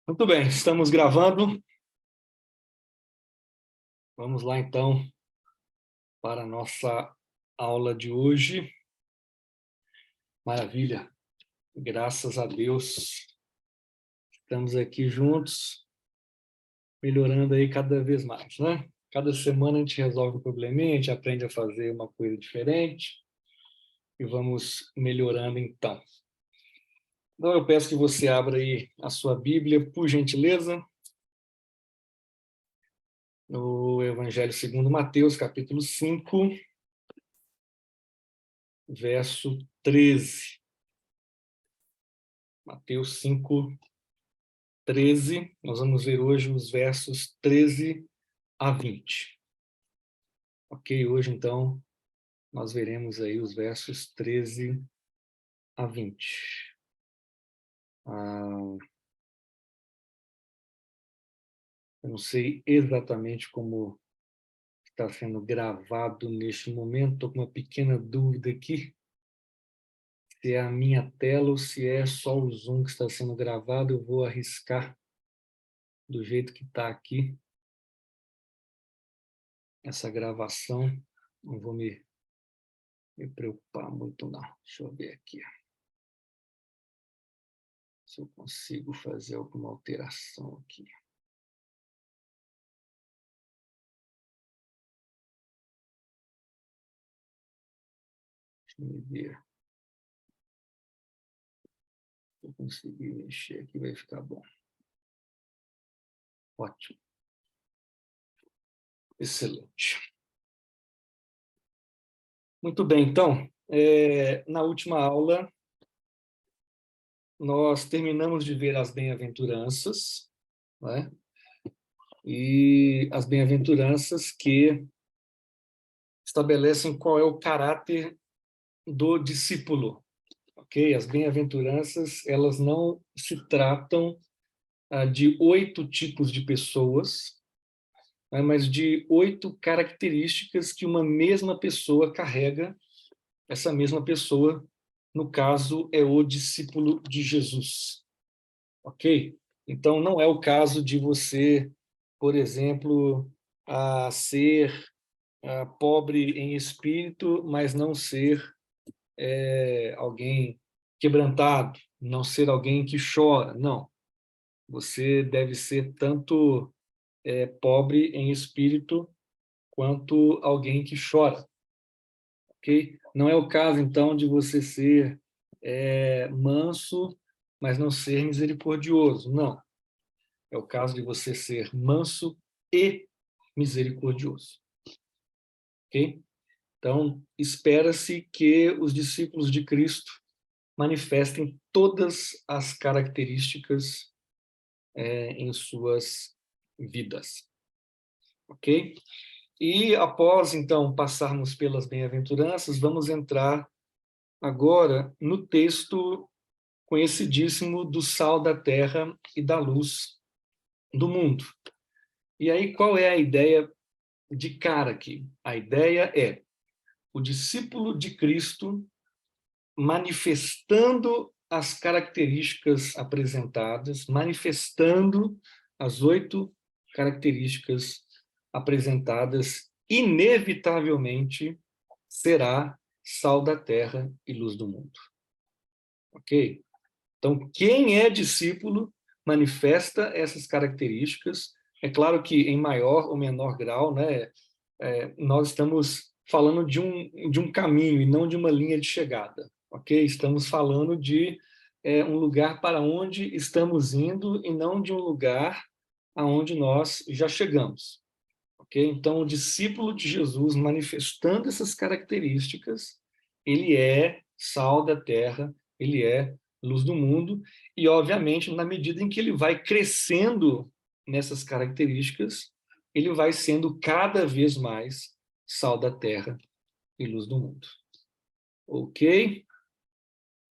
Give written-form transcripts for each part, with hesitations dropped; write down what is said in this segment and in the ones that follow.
Muito bem, estamos gravando. Vamos lá, então, para a nossa aula de hoje. Maravilha, graças a Deus. Estamos aqui juntos, melhorando aí cada vez mais, né? Cada semana a gente resolve um probleminha, a gente aprende a fazer uma coisa diferente e vamos melhorando então. Então eu peço que você abra aí a sua Bíblia, por gentileza, no Evangelho segundo Mateus, capítulo 5, verso 13. Mateus 5, 13. Nós vamos ver hoje os versos 13 a 20. Ok? Hoje, então, nós veremos aí os versos 13 a 20. Eu não sei exatamente como está sendo gravado neste momento, estou com uma pequena dúvida aqui, se é a minha tela ou se é só o Zoom que está sendo gravado. Eu vou arriscar do jeito que está aqui essa gravação. Não vou me preocupar muito, não. Deixa eu ver aqui se eu consigo fazer alguma alteração aqui. Deixa eu ver. Se eu conseguir mexer aqui, vai ficar bom. Ótimo. Excelente. Muito bem, então, na última aula, nós terminamos de ver as bem-aventuranças, né? E as bem-aventuranças que estabelecem qual é o caráter do discípulo, ok? As bem-aventuranças, elas não se tratam de 8 tipos de pessoas, né, mas de 8 características que uma mesma pessoa carrega. Essa mesma pessoa, no caso, é o discípulo de Jesus, ok? Então, não é o caso de você, por exemplo, ser pobre em espírito, mas não ser alguém quebrantado, não ser alguém que chora. Não. Você deve ser tanto pobre em espírito quanto alguém que chora, ok? Não é o caso, então, de você ser manso, mas não ser misericordioso. Não. É o caso de você ser manso e misericordioso, ok? Então, espera-se que os discípulos de Cristo manifestem todas as características em suas vidas, ok? E após, então, passarmos pelas bem-aventuranças, vamos entrar agora no texto conhecidíssimo do sal da terra e da luz do mundo. E aí, qual é a ideia de cara aqui? A ideia é o discípulo de Cristo manifestando as características apresentadas, manifestando as 8 características apresentadas, inevitavelmente será sal da terra e luz do mundo. Ok? Então, quem é discípulo manifesta essas características. É claro que em maior ou menor grau, né, nós estamos falando de um caminho e não de uma linha de chegada, ok? Estamos falando de um lugar para onde estamos indo e não de um lugar aonde nós já chegamos, ok? Então, o discípulo de Jesus manifestando essas características, ele é sal da terra, ele é luz do mundo, e, obviamente, na medida em que ele vai crescendo nessas características, ele vai sendo cada vez mais sal da terra e luz do mundo. Ok?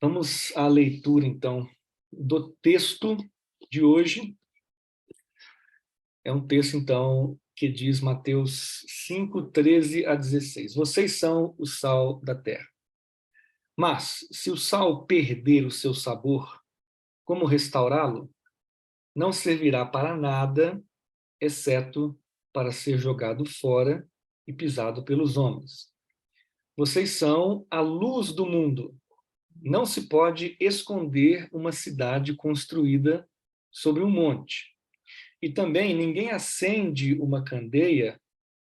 Vamos à leitura, então, do texto de hoje. É um texto, então, que diz Mateus 5, 13 a 16. Vocês são o sal da terra. Mas, se o sal perder o seu sabor, como restaurá-lo? Não servirá para nada, exceto para ser jogado fora e pisado pelos homens. Vocês são a luz do mundo. Não se pode esconder uma cidade construída sobre um monte. E também ninguém acende uma candeia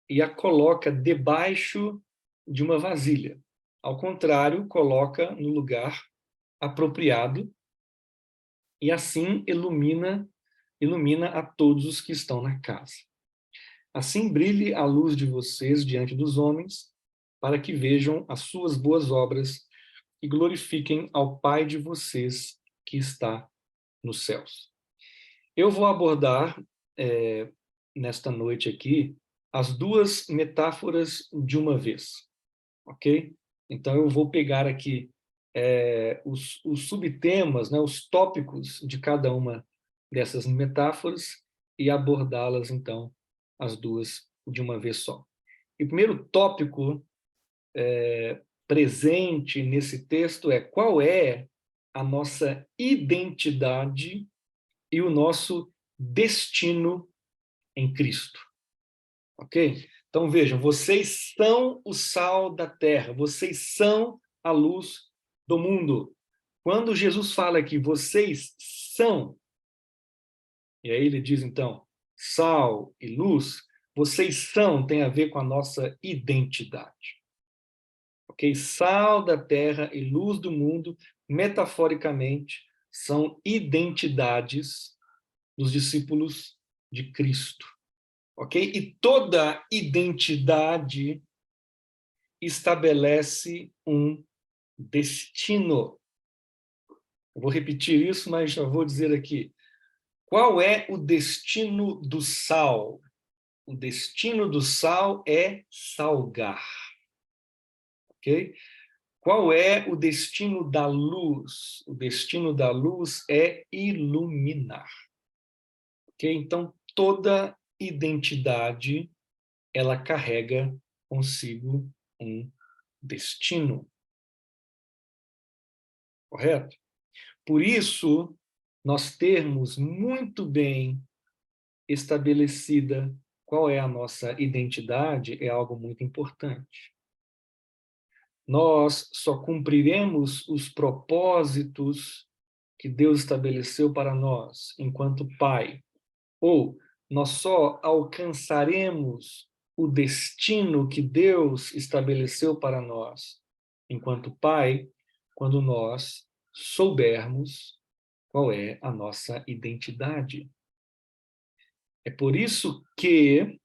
e a coloca debaixo de uma vasilha. Ao contrário, coloca no lugar apropriado e assim ilumina a todos os que estão na casa. Assim brilhe a luz de vocês diante dos homens, para que vejam as suas boas obras e glorifiquem ao Pai de vocês que está nos céus. Eu vou abordar, nesta noite aqui, as duas metáforas de uma vez, ok? Então, eu vou pegar aqui os subtemas, né, os tópicos de cada uma dessas metáforas e abordá-las, então, as duas de uma vez só. E o primeiro tópico presente nesse texto é qual é a nossa identidade e o nosso destino em Cristo. Ok? Então vejam, vocês são o sal da terra, vocês são a luz do mundo. Quando Jesus fala que vocês são, e aí ele diz então, sal e luz, vocês são tem a ver com a nossa identidade. Ok? Sal da terra e luz do mundo, metaforicamente, são identidades dos discípulos de Cristo. Ok? E toda identidade estabelece um destino. Eu vou repetir isso, mas já vou dizer aqui. Qual é o destino do sal? O destino do sal é salgar. Ok? Qual é o destino da luz? O destino da luz é iluminar. Ok? Então, toda identidade, ela carrega consigo um destino. Correto? Por isso, nós termos muito bem estabelecida qual é a nossa identidade é algo muito importante. Nós só cumpriremos os propósitos que Deus estabeleceu para nós enquanto Pai, ou nós só alcançaremos o destino que Deus estabeleceu para nós enquanto Pai quando nós soubermos qual é a nossa identidade. É por isso que,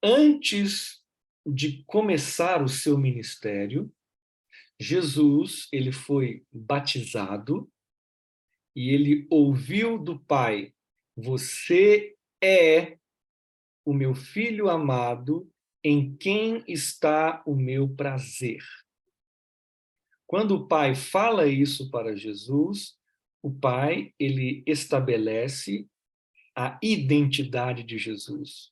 antes de começar o seu ministério, Jesus, ele foi batizado e ele ouviu do Pai: você é o meu filho amado, em quem está o meu prazer. Quando o Pai fala isso para Jesus, o Pai, ele estabelece a identidade de Jesus.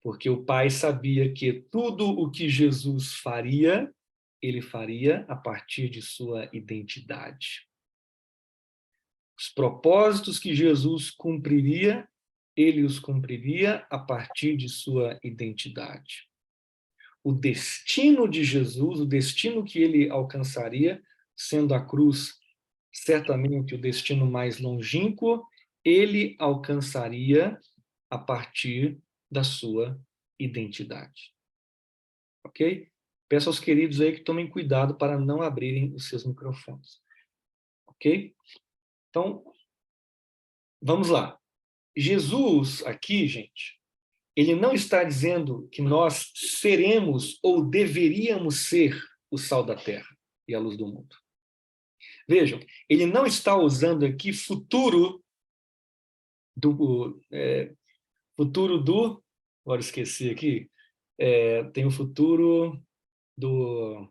Porque o Pai sabia que tudo o que Jesus faria, ele faria a partir de sua identidade. Os propósitos que Jesus cumpriria, ele os cumpriria a partir de sua identidade. O destino de Jesus, o destino que ele alcançaria, sendo a cruz certamente o destino mais longínquo, ele alcançaria a partir da sua identidade. Ok? Peço aos queridos aí que tomem cuidado para não abrirem os seus microfones. Ok? Então, vamos lá. Jesus aqui, gente, ele não está dizendo que nós seremos ou deveríamos ser o sal da terra e a luz do mundo. Vejam, ele não está usando aqui futuro do, agora esqueci aqui, tem o futuro do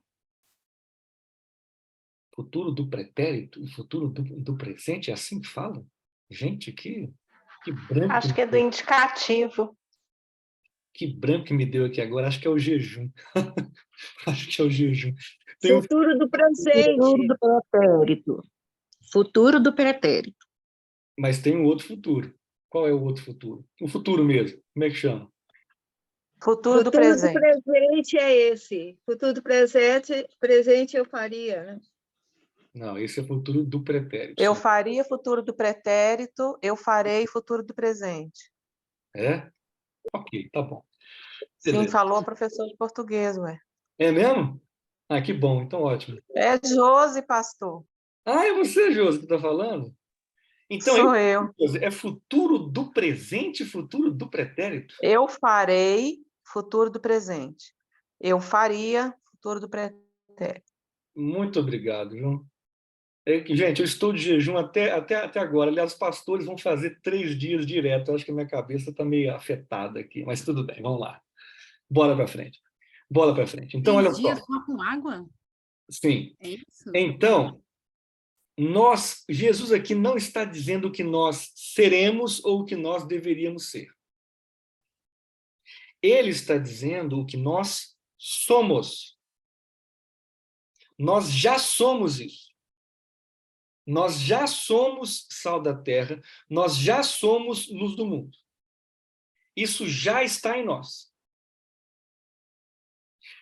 pretérito, o futuro do presente, é assim que fala? Gente, que Acho branco, que é do indicativo. que branco que me deu aqui agora, acho que é o jejum. Acho que é o jejum. Tem um, Futuro do Futuro presente. do pretérito. Futuro do pretérito. mas tem um outro futuro. Qual é o outro futuro? O futuro mesmo. Como é que chama? Futuro do Futuro do presente. presente é esse. Futuro do presente eu faria, né? Não, esse é o futuro do pretérito. Eu faria futuro do pretérito, eu farei futuro do presente. É? Ok, tá bom. Sim, Beleza. falou a professora de português, ué. É mesmo? Ah, que bom, então ótimo. É Josi, pastor. Ah, é você, Josi, que está falando? Então, Sou eu. é futuro do presente, futuro do pretérito? Eu farei futuro do presente. Eu faria futuro do pretérito. Muito obrigado, João. Gente, eu estou de jejum até agora. Aliás, os pastores vão fazer 3 dias direto. Eu acho que minha cabeça está meio afetada aqui, mas tudo bem, vamos lá. Bola para frente. Bola para frente. Então, olha 3 dias só. só com água? Sim. É isso? Então, Jesus aqui não está dizendo o que nós seremos ou o que nós deveríamos ser. Ele está dizendo o que nós somos. Nós já somos isso. Nós já somos sal da terra, nós já somos luz do mundo. Isso já está em nós.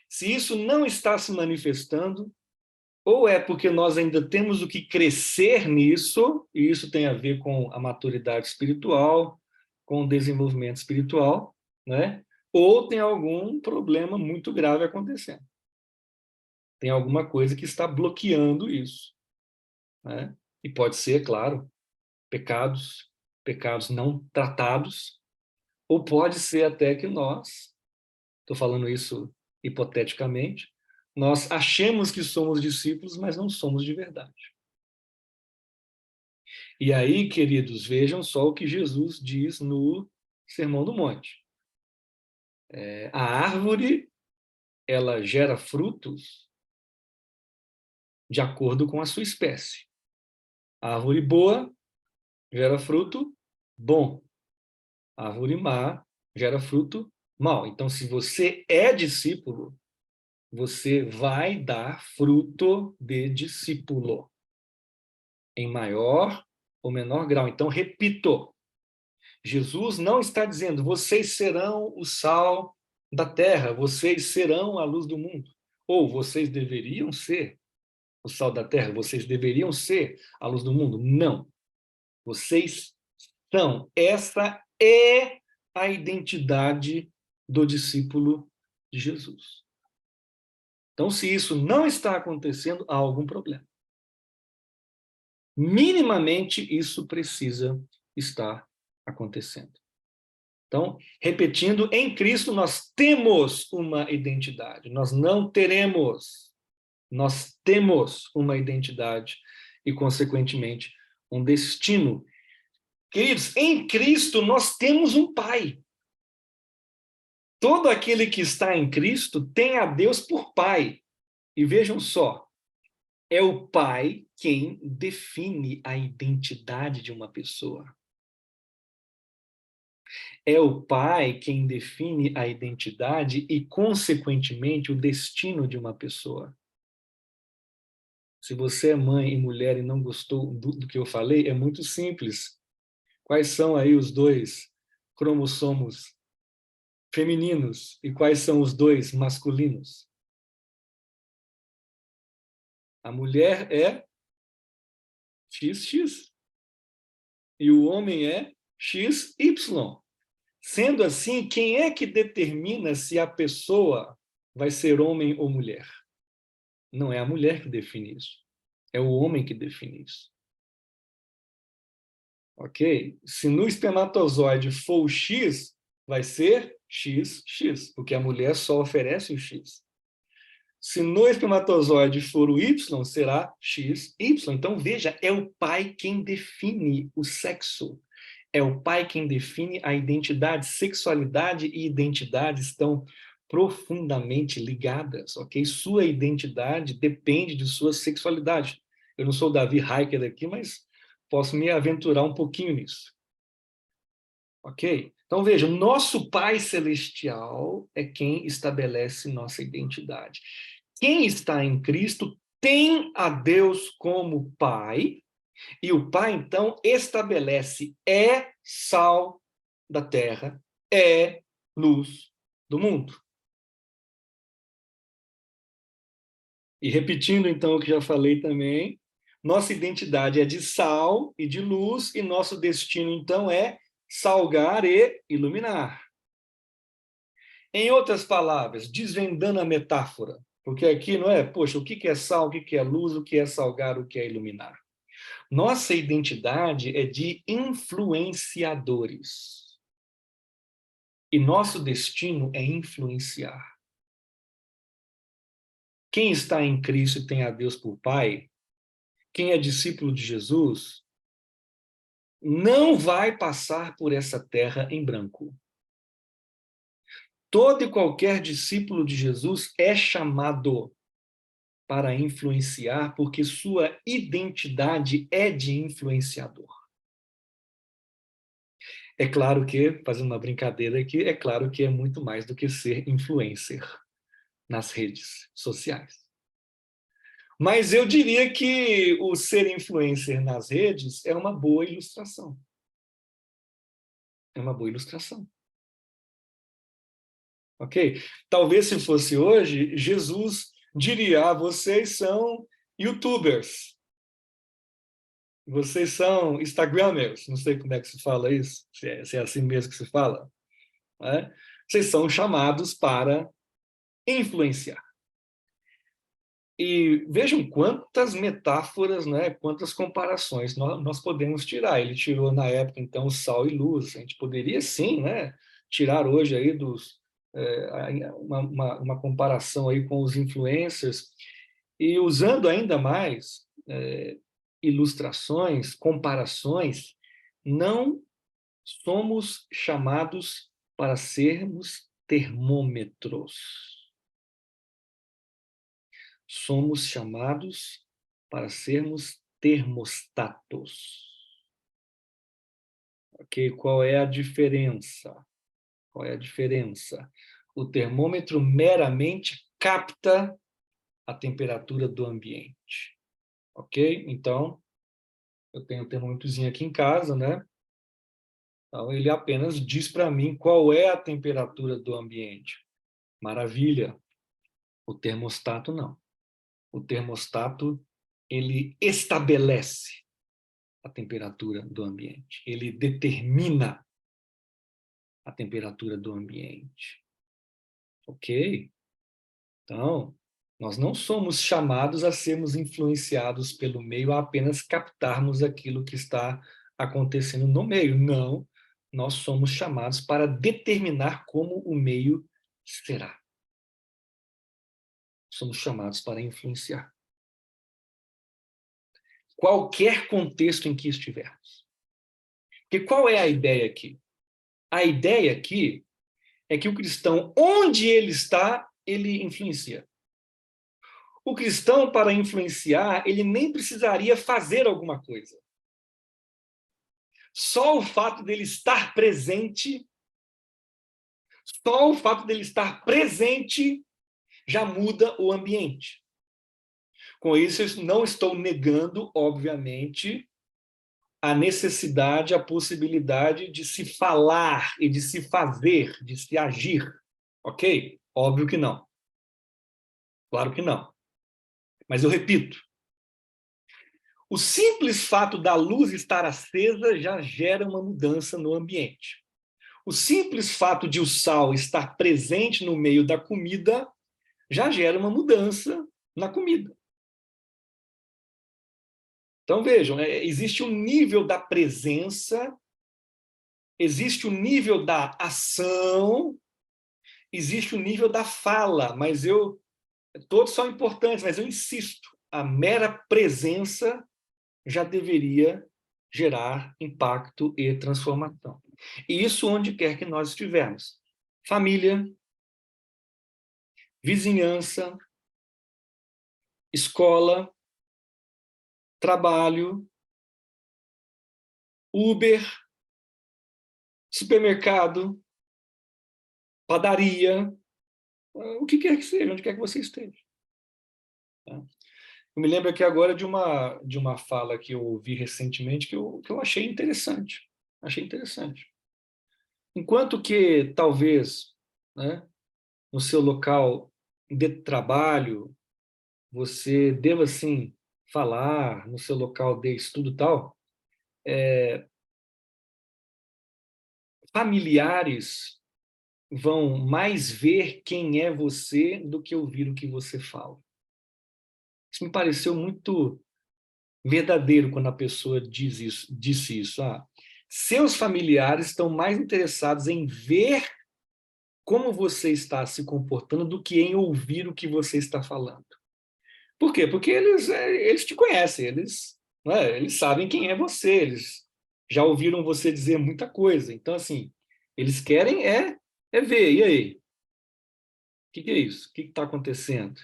Se isso não está se manifestando, ou é porque nós ainda temos o que crescer nisso, e isso tem a ver com a maturidade espiritual, com o desenvolvimento espiritual, né? Ou tem algum problema muito grave acontecendo. Tem alguma coisa que está bloqueando isso, né? E pode ser, claro, pecados não tratados, ou pode ser até que nós, estou falando isso hipoteticamente, nós achemos que somos discípulos, mas não somos de verdade. E aí, queridos, vejam só o que Jesus diz no Sermão do Monte. A árvore, ela gera frutos de acordo com a sua espécie. A árvore boa gera fruto bom. A árvore má gera fruto mau. Então, se você é discípulo, você vai dar fruto de discípulo, em maior ou menor grau. Então, repito, Jesus não está dizendo, vocês serão o sal da terra, vocês serão a luz do mundo. Ou vocês deveriam ser o sal da terra, vocês deveriam ser a luz do mundo. Não. Vocês são. Essa é a identidade do discípulo de Jesus. Então, se isso não está acontecendo, há algum problema. Minimamente, isso precisa estar acontecendo. Então, repetindo, em Cristo nós temos uma identidade, nós não teremos, nós temos uma identidade e, consequentemente, um destino. Queridos, em Cristo nós temos um Pai. Todo aquele que está em Cristo tem a Deus por Pai. E vejam só, é o Pai quem define a identidade de uma pessoa. É o pai quem define a identidade e, consequentemente, o destino de uma pessoa. Se você é mãe e mulher e não gostou do que eu falei, é muito simples. Quais são aí os 2 cromossomos femininos e quais são os 2 masculinos? A mulher é XX e o homem é XY. Sendo assim, quem é que determina se a pessoa vai ser homem ou mulher? Não é a mulher que define isso. É o homem que define isso. Ok? Se no espermatozoide for o X, vai ser XX, porque a mulher só oferece o X. Se no espermatozoide for o Y, será XY. Então, veja, é o pai quem define o sexo. É o pai quem define a identidade. Sexualidade e identidade estão profundamente ligadas, ok? Sua identidade depende de sua sexualidade. Eu não sou Davi Heiker aqui, mas posso me aventurar um pouquinho nisso. Ok? Então, veja, nosso Pai Celestial é quem estabelece nossa identidade. Quem está em Cristo tem a Deus como Pai, e o Pai, então, estabelece, é sal da terra, é luz do mundo. E repetindo, então, o que já falei também, nossa identidade é de sal e de luz, e nosso destino, então, é salgar e iluminar. Em outras palavras, desvendando a metáfora, porque aqui não é, poxa, o que é sal, o que é luz, o que é salgar, o que é iluminar. Nossa identidade é de influenciadores. E nosso destino é influenciar. Quem está em Cristo e tem a Deus por Pai, quem é discípulo de Jesus, não vai passar por essa terra em branco. Todo e qualquer discípulo de Jesus é chamado para influenciar, porque sua identidade é de influenciador. É claro que, fazendo uma brincadeira aqui, é claro que é muito mais do que ser influencer nas redes sociais. Mas eu diria que o ser influencer nas redes é uma boa ilustração. É uma boa ilustração. Ok? Talvez se fosse hoje, Jesus diria, vocês são YouTubers. Vocês são Instagramers. Não sei como é que se fala isso, se é assim mesmo que se fala. Né? Vocês são chamados para influenciar. E vejam quantas metáforas, né, quantas comparações nós podemos tirar. Ele tirou na época, então, o sal e luz. A gente poderia, sim, né, tirar hoje aí uma comparação aí com os influencers e usando ainda mais ilustrações, comparações, não somos chamados para sermos termômetros. Somos chamados para sermos termostatos. Ok? Qual é a diferença? Qual é a diferença? O termômetro meramente capta a temperatura do ambiente. Ok? Então, eu tenho um termômetrozinho aqui em casa, né? Então, ele apenas diz para mim qual é a temperatura do ambiente. Maravilha. O termostato não. O termostato, ele estabelece a temperatura do ambiente. Ele determina a temperatura do ambiente. Ok? Então, nós não somos chamados a sermos influenciados pelo meio, a apenas captarmos aquilo que está acontecendo no meio. Não, nós somos chamados para determinar como o meio será. Somos chamados para influenciar. Qualquer contexto em que estivermos. Porque qual é a ideia aqui? A ideia aqui é que o cristão, onde ele está, ele influencia. O cristão, para influenciar, ele nem precisaria fazer alguma coisa. Só o fato dele estar presente, só o fato dele estar presente já muda o ambiente. Com isso, eu não estou negando, obviamente, a necessidade, a possibilidade de se falar e de se fazer, de se agir. Ok? Óbvio que não. Claro que não. Mas eu repito, o simples fato da luz estar acesa já gera uma mudança no ambiente. O simples fato de o sal estar presente no meio da comida já gera uma mudança na comida. Então vejam, existe um nível da presença, existe o nível da ação, existe o nível da fala, mas todos são importantes, mas eu insisto, a mera presença já deveria gerar impacto e transformação. E isso onde quer que nós estivermos. Família, vizinhança, escola, trabalho, Uber, supermercado, padaria, o que quer que seja, onde quer que você esteja. Tá? Eu me lembro aqui agora de uma fala que eu ouvi recentemente que eu achei interessante. Achei interessante. Enquanto que, talvez, né, no seu local de trabalho, você deva, sim, falar, no seu local de estudo e tal, familiares vão mais ver quem é você do que ouvir o que você fala. Isso me pareceu muito verdadeiro quando a pessoa disse isso. Ah, seus familiares estão mais interessados em ver como você está se comportando do que em ouvir o que você está falando. Por quê? Porque eles te conhecem, eles sabem quem é você, eles já ouviram você dizer muita coisa. Então, assim, eles querem ver. E aí? O que é isso? O que está acontecendo?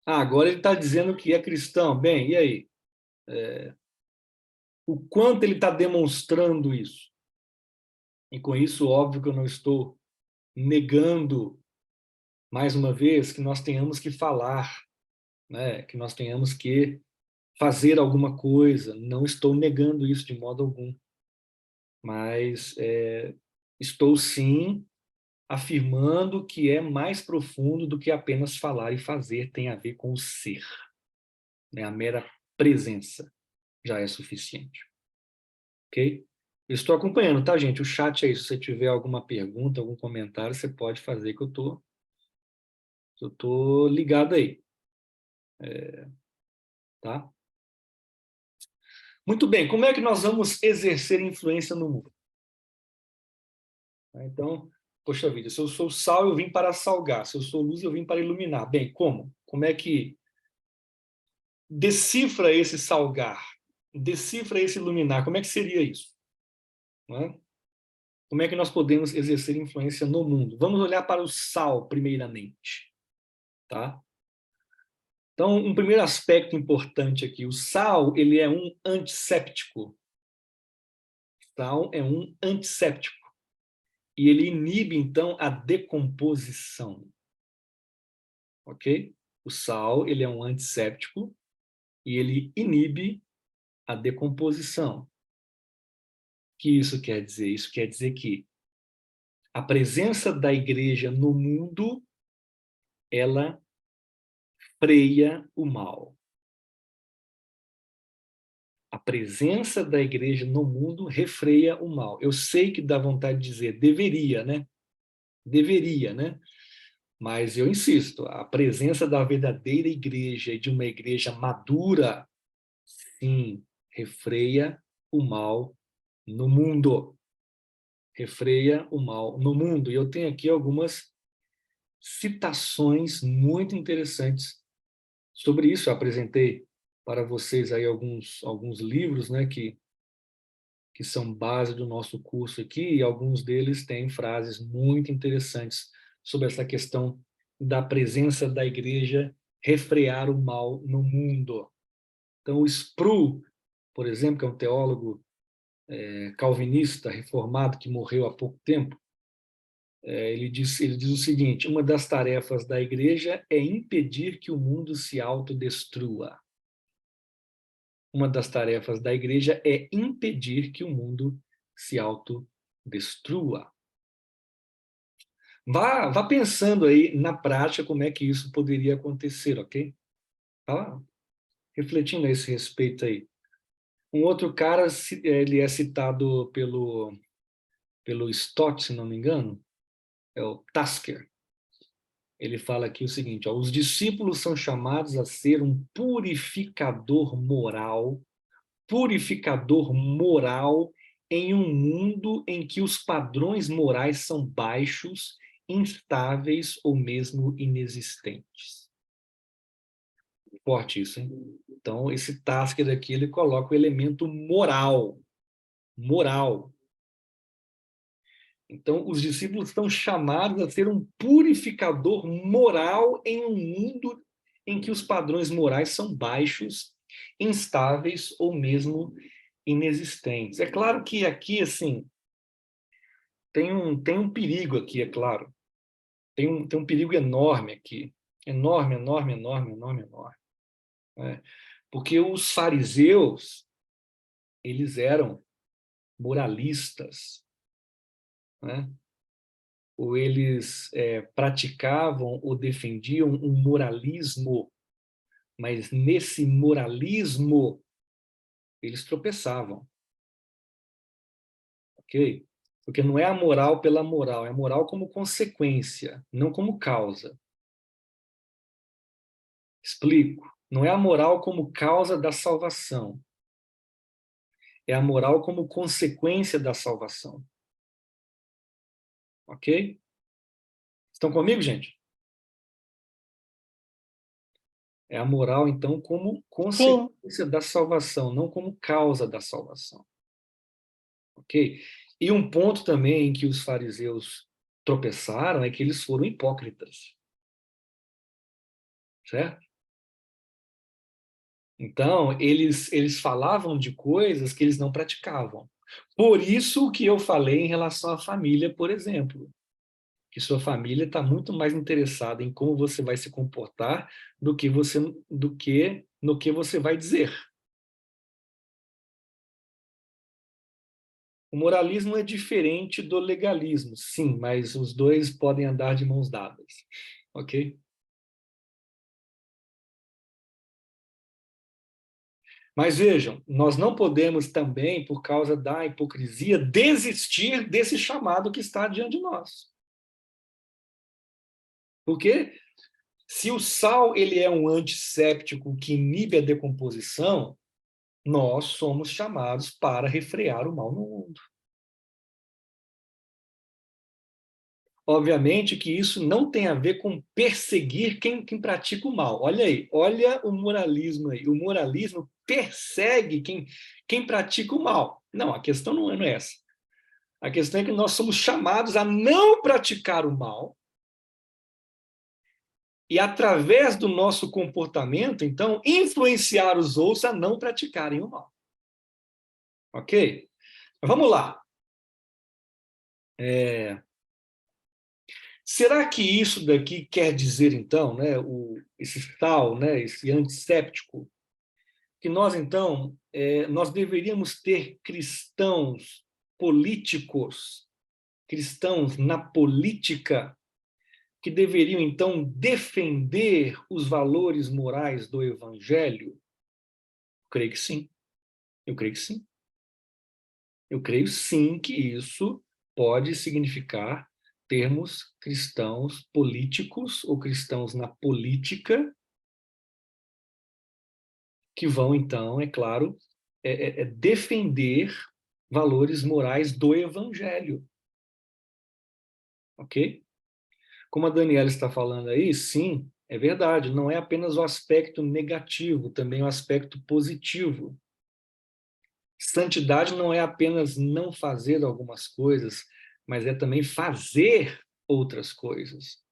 Ah, agora ele está dizendo que é cristão. Bem, e aí? O quanto ele está demonstrando isso? E com isso, óbvio que eu não estou negando, mais uma vez, que nós tenhamos que falar, né? Que nós tenhamos que fazer alguma coisa. Não estou negando isso de modo algum. Mas estou, sim, afirmando que é mais profundo do que apenas falar e fazer, tem a ver com o ser. Né? A mera presença já é suficiente. Ok? Eu estou acompanhando, tá, gente? O chat é isso. Se você tiver alguma pergunta, algum comentário, você pode fazer que eu tô ligado aí. Tá? Muito bem, como é que nós vamos exercer influência no mundo? Então, poxa vida, se eu sou sal, eu vim para salgar. Se eu sou luz, eu vim para iluminar. Bem, como? Como é que decifra esse salgar? Decifra esse iluminar? Como é que seria isso? Não é? Como é que nós podemos exercer influência no mundo? Vamos olhar para o sal, primeiramente. Tá? Então, um primeiro aspecto importante aqui, o sal, ele é um antisséptico. Sal é um antisséptico. E ele inibe, então, a decomposição. Ok? O sal, ele é um antisséptico e ele inibe a decomposição. O que isso quer dizer? Isso quer dizer que a presença da igreja no mundo, ela freia o mal. A presença da igreja no mundo refreia o mal. Eu sei que dá vontade de dizer deveria, né? Deveria, né? Mas eu insisto, a presença da verdadeira igreja e de uma igreja madura, sim, refreia o mal no mundo. Refreia o mal no mundo. E eu tenho aqui algumas citações muito interessantes sobre isso. Eu apresentei para vocês aí alguns livros, né, que são base do nosso curso aqui, e alguns deles têm frases muito interessantes sobre essa questão da presença da igreja refrear o mal no mundo. Então, o Sproul, por exemplo, que é um teólogo calvinista, reformado, que morreu há pouco tempo, ele diz o seguinte: uma das tarefas da igreja é impedir que o mundo se autodestrua. Uma das tarefas da igreja é impedir que o mundo se autodestrua. Vá pensando aí na prática como é que isso poderia acontecer, ok? Tá refletindo a esse respeito aí. Um outro cara, ele é citado pelo Stott, se não me engano, é o Tasker. Ele fala aqui o seguinte: ó, os discípulos são chamados a ser um purificador moral em um mundo em que os padrões morais são baixos, instáveis ou mesmo inexistentes. Forte isso, hein? Então, esse Tasker aqui, ele coloca o elemento moral. Moral. Então, os discípulos estão chamados a ser um purificador moral em um mundo em que os padrões morais são baixos, instáveis ou mesmo inexistentes. É claro que aqui, assim, tem um perigo aqui, é claro. Tem um perigo enorme aqui. Enorme, enorme, enorme, enorme, enorme. né? Porque os fariseus, eles eram moralistas, né? Ou eles praticavam ou defendiam um moralismo, mas nesse moralismo eles tropeçavam, ok? Porque não é a moral pela moral, é a moral como consequência, não como causa. Explico. Não é a moral como causa da salvação, é a moral como consequência da salvação. Ok? Estão comigo, gente? É a moral, então, como Sim. consequência da salvação, não como causa da salvação. Ok? E um ponto também em que os fariseus tropeçaram é que eles foram hipócritas. Certo? Então, eles falavam de coisas que eles não praticavam. Por isso que eu falei em relação à família, por exemplo. Que sua família está muito mais interessada em como você vai se comportar do que no que você vai dizer. O moralismo é diferente do legalismo, sim, mas os dois podem andar de mãos dadas, ok? Mas vejam, nós não podemos também, por causa da hipocrisia, desistir desse chamado que está diante de nós. Porque se o sal ele é um antisséptico que inibe a decomposição, nós somos chamados para refrear o mal no mundo. Obviamente que isso não tem a ver com perseguir quem pratica o mal. Olha aí, olha o moralismo aí. O moralismo persegue quem pratica o mal. Não, a questão não é essa. A questão é que nós somos chamados a não praticar o mal e, através do nosso comportamento, então, influenciar os outros a não praticarem o mal. Ok? Vamos lá. Será que isso daqui quer dizer, então, né, esse sal, né, esse antisséptico, que nós, então, nós deveríamos ter cristãos políticos, cristãos na política, que deveriam, então, defender os valores morais do Evangelho? Eu creio que sim. Eu creio que sim. Eu creio sim que isso pode significar termos cristãos políticos ou cristãos na política que vão, então, é claro, defender valores morais do Evangelho. Ok? Como a Daniela está falando aí, sim, é verdade, não é apenas o aspecto negativo, também o aspecto positivo. Santidade não é apenas não fazer algumas coisas, mas é também fazer outras coisas.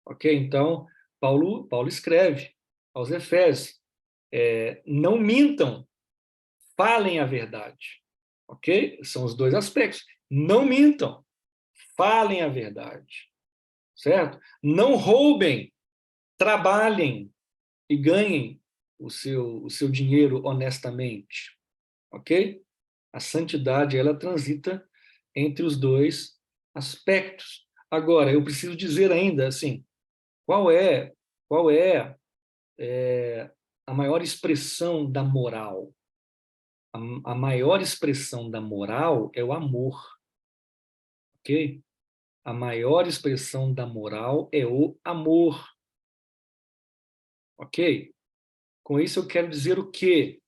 Ok? Então, Paulo escreve aos Efésios, não mintam, falem a verdade. Ok? São os dois aspectos. Não mintam, falem a verdade. Certo? Não roubem, trabalhem e ganhem o seu dinheiro honestamente. Ok? A santidade, ela transita entre os dois aspectos. Agora, eu preciso dizer ainda, assim, qual é, qual é, a maior expressão da moral? A maior expressão da moral é o amor, ok? A maior expressão da moral é o amor, ok? Com isso eu quero dizer o quê?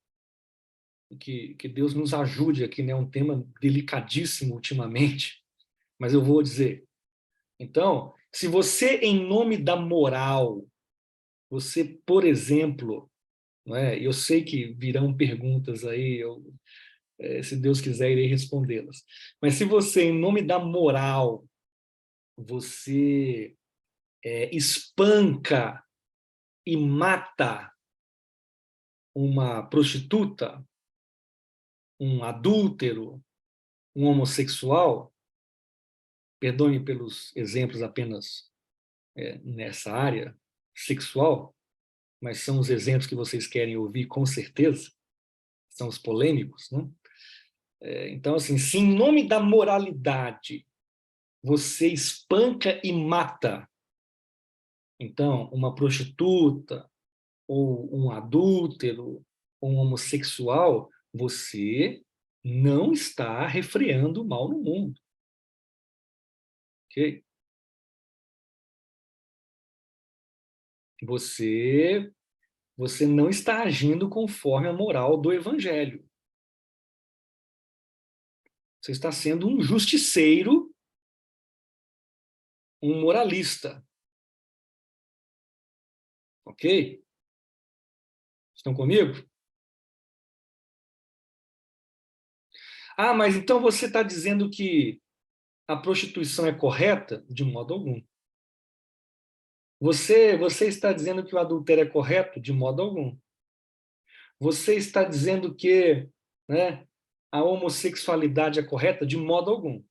Que Deus nos ajude aqui, né? Um tema delicadíssimo ultimamente, mas eu vou dizer. Então, se você, em nome da moral, você, por exemplo, não é? Eu sei que virão perguntas aí, se Deus quiser, irei respondê-las. Mas se você, em nome da moral, você espanca e mata uma prostituta, um adúltero, um homossexual, perdoe pelos exemplos apenas nessa área sexual, mas são os exemplos que vocês querem ouvir com certeza, são os polêmicos, né? Então, assim, se em nome da moralidade você espanca e mata, então, uma prostituta, ou um adúltero, ou um homossexual, você não está refreando o mal no mundo. Ok? Você não está agindo conforme a moral do Evangelho. Você está sendo um justiceiro, um moralista. Ok? Estão comigo? Ah, mas então você está dizendo que a prostituição é correta? De modo algum. Você está dizendo que o adultério é correto? De modo algum. Você está dizendo que, né, a homossexualidade é correta? De modo algum.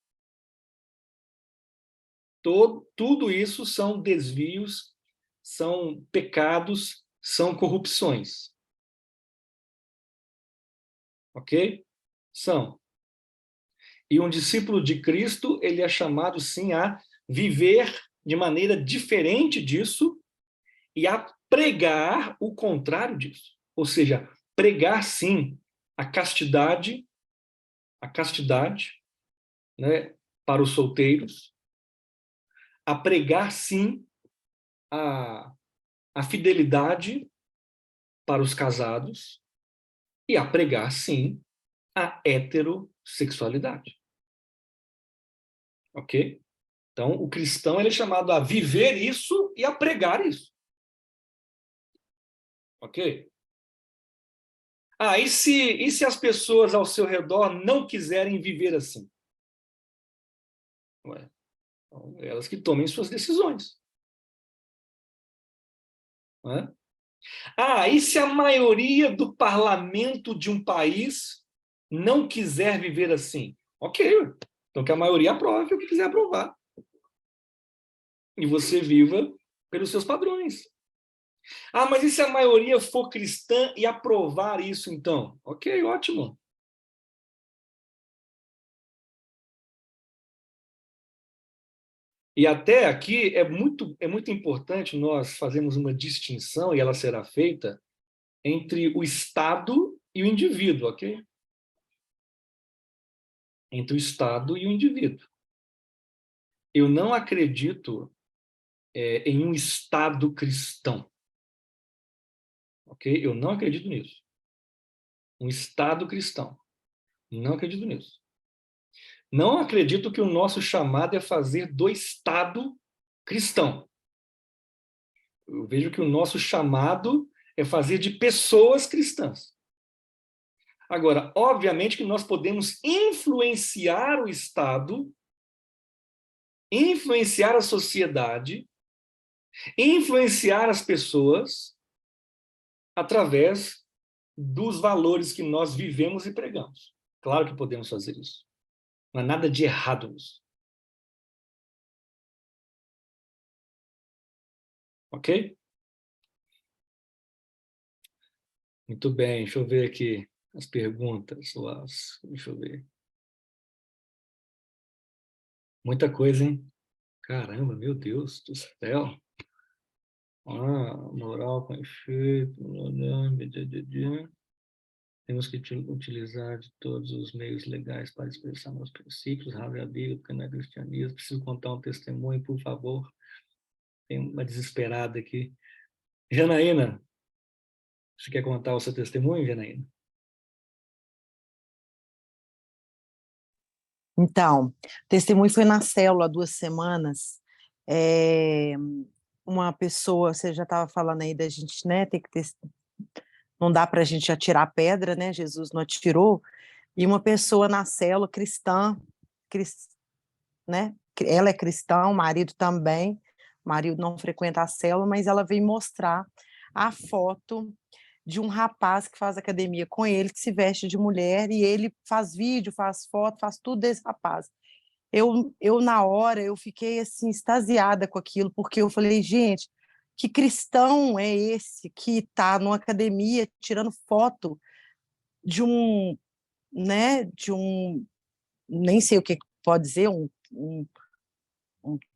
Tudo isso são desvios, são pecados, são corrupções. Ok? São. E um discípulo de Cristo, ele é chamado, sim, a viver de maneira diferente disso e a pregar o contrário disso. Ou seja, pregar, sim, a castidade, né, para os solteiros, a pregar, sim, a fidelidade para os casados e a pregar, sim, a heterossexualidade. Ok? Então, o cristão ele é chamado a viver isso e a pregar isso. Ok? Ah, e se as pessoas ao seu redor não quiserem viver assim? Ué, então, elas que tomem suas decisões. Não é? Ah, e se a maioria do parlamento de um país não quiser viver assim? Ok, então que a maioria aprove o que quiser aprovar. E você viva pelos seus padrões. Ah, mas e se a maioria for cristã e aprovar isso, então? Ok, ótimo. E até aqui é muito importante nós fazermos uma distinção, e ela será feita, entre o Estado e o indivíduo, ok? Entre o Estado e o indivíduo. Eu não acredito em um Estado cristão, ok? Eu não acredito nisso. Um Estado cristão. Não acredito nisso. Não acredito que o nosso chamado é fazer do Estado cristão. Eu vejo que o nosso chamado é fazer de pessoas cristãs. Agora, obviamente que nós podemos influenciar o Estado, influenciar a sociedade, influenciar as pessoas através dos valores que nós vivemos e pregamos. Claro que podemos fazer isso. Não há nada de errado nisso. Ok? Muito bem, deixa eu ver aqui as perguntas. Deixa eu ver. Muita coisa, hein? Caramba, meu Deus do céu. Moral com efeito. Temos que utilizar de todos os meios legais para expressar nossos princípios. Raro é a Bíblia, porque não é cristianismo. Preciso contar um testemunho, por favor. Tem uma desesperada aqui. Janaína, você quer contar o seu testemunho, Janaína? Então, o testemunho foi na célula há 2 semanas. Uma pessoa, você já estava falando aí da gente, né, tem que ter, não dá para a gente atirar a pedra, né? Jesus não atirou. E uma pessoa na célula cristã, né? Ela é cristã, o marido também. O marido não frequenta a célula, mas ela veio mostrar a foto de um rapaz que faz academia com ele, que se veste de mulher, e ele faz vídeo, faz foto, faz tudo desse rapaz. Na hora, eu fiquei assim, extasiada com aquilo, porque eu falei, gente, Que cristão é esse que está numa academia tirando foto de um, né, nem sei o que pode dizer, um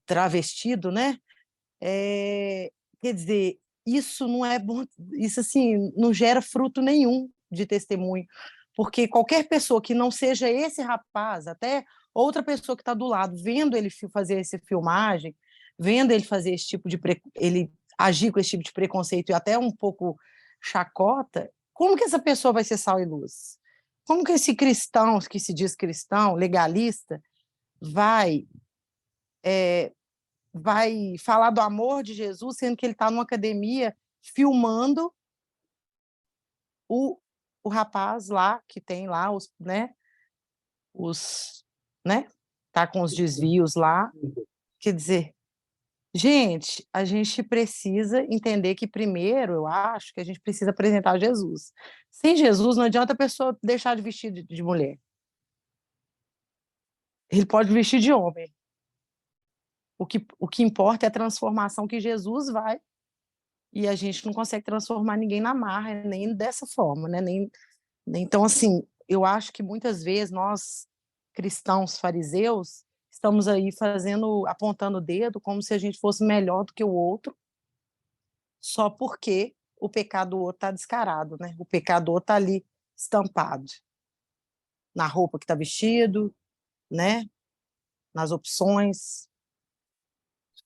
travestido, né? Quer dizer, isso não é bom, isso assim não gera fruto nenhum de testemunho, porque qualquer pessoa que não seja esse rapaz, até outra pessoa que está do lado, vendo ele fazer essa filmagem, vendo ele fazer esse tipo de ele agir com esse tipo de preconceito e até um pouco chacota, como que essa pessoa vai ser sal e luz? Como que esse cristão que se diz cristão, legalista, vai vai falar do amor de Jesus, sendo que ele está numa academia filmando o, o rapaz lá, que tem lá os, né, tá com os desvios lá. Quer dizer, gente, a gente precisa entender que primeiro, eu acho, que a gente precisa apresentar Jesus. Sem Jesus, não adianta a pessoa deixar de vestir de mulher. Ele pode vestir de homem. O que importa é a transformação que Jesus vai, e a gente não consegue transformar ninguém na marra, nem dessa forma, né? Então, assim, eu acho que muitas vezes nós, cristãos fariseus, estamos aí apontando o dedo como se a gente fosse melhor do que o outro, só porque o pecado do outro está descarado, né? O pecado do outro está ali estampado na roupa que está vestido, né? Nas opções.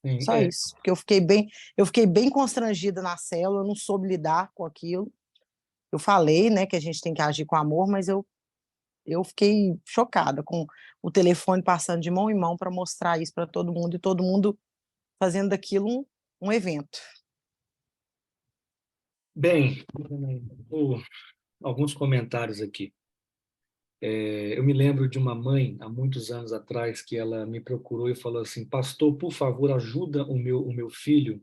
Sim, Só isso, porque eu fiquei bem constrangida na célula, eu não soube lidar com aquilo. Eu falei, né, que a gente tem que agir com amor, mas eu fiquei chocada com o telefone passando de mão em mão para mostrar isso para todo mundo, e todo mundo fazendo daquilo um evento. Bem, alguns comentários aqui. Eu me lembro de uma mãe, há muitos anos atrás, que ela me procurou e falou assim: pastor, por favor, ajuda o meu filho,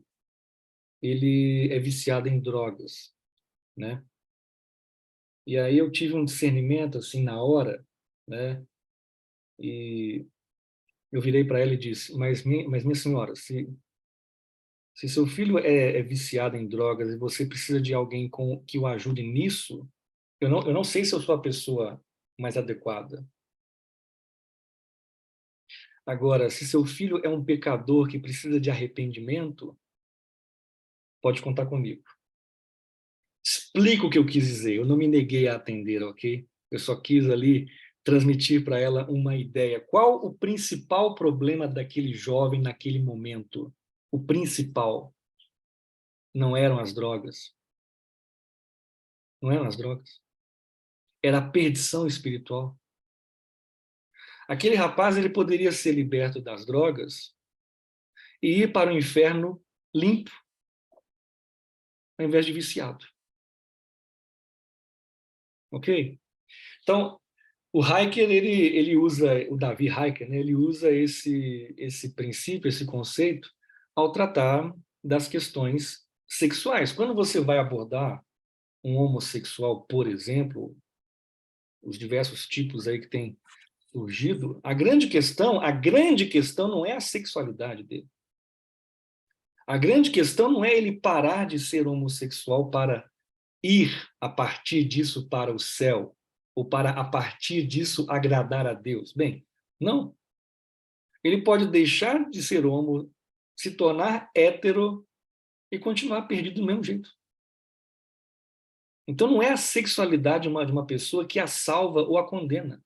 ele é viciado em drogas, né? E aí eu tive um discernimento, assim, na hora, né? E eu virei para ela e disse: mas minha senhora, se seu filho é viciado em drogas e você precisa de alguém que o ajude nisso, eu não sei se eu sou a pessoa mais adequada. Agora, se seu filho é um pecador que precisa de arrependimento, pode contar comigo. Explico o que eu quis dizer. Eu não me neguei a atender, ok? Eu só quis ali transmitir para ela uma ideia. Qual o principal problema daquele jovem naquele momento? O principal não eram as drogas. Não eram as drogas. Era a perdição espiritual. Aquele rapaz, ele poderia ser liberto das drogas e ir para o inferno limpo, ao invés de viciado. Ok? Então, o Heiker, ele usa, o Davi Heiker, né, ele usa esse princípio, esse conceito, ao tratar das questões sexuais. Quando você vai abordar um homossexual, por exemplo, os diversos tipos aí que tem surgido, a grande questão não é a sexualidade dele. A grande questão não é ele parar de ser homossexual para ir a partir disso para o céu, ou para a partir disso agradar a Deus. Bem, não. Ele pode deixar de ser homo, se tornar hétero e continuar perdido do mesmo jeito. Então não é a sexualidade de uma pessoa que a salva ou a condena.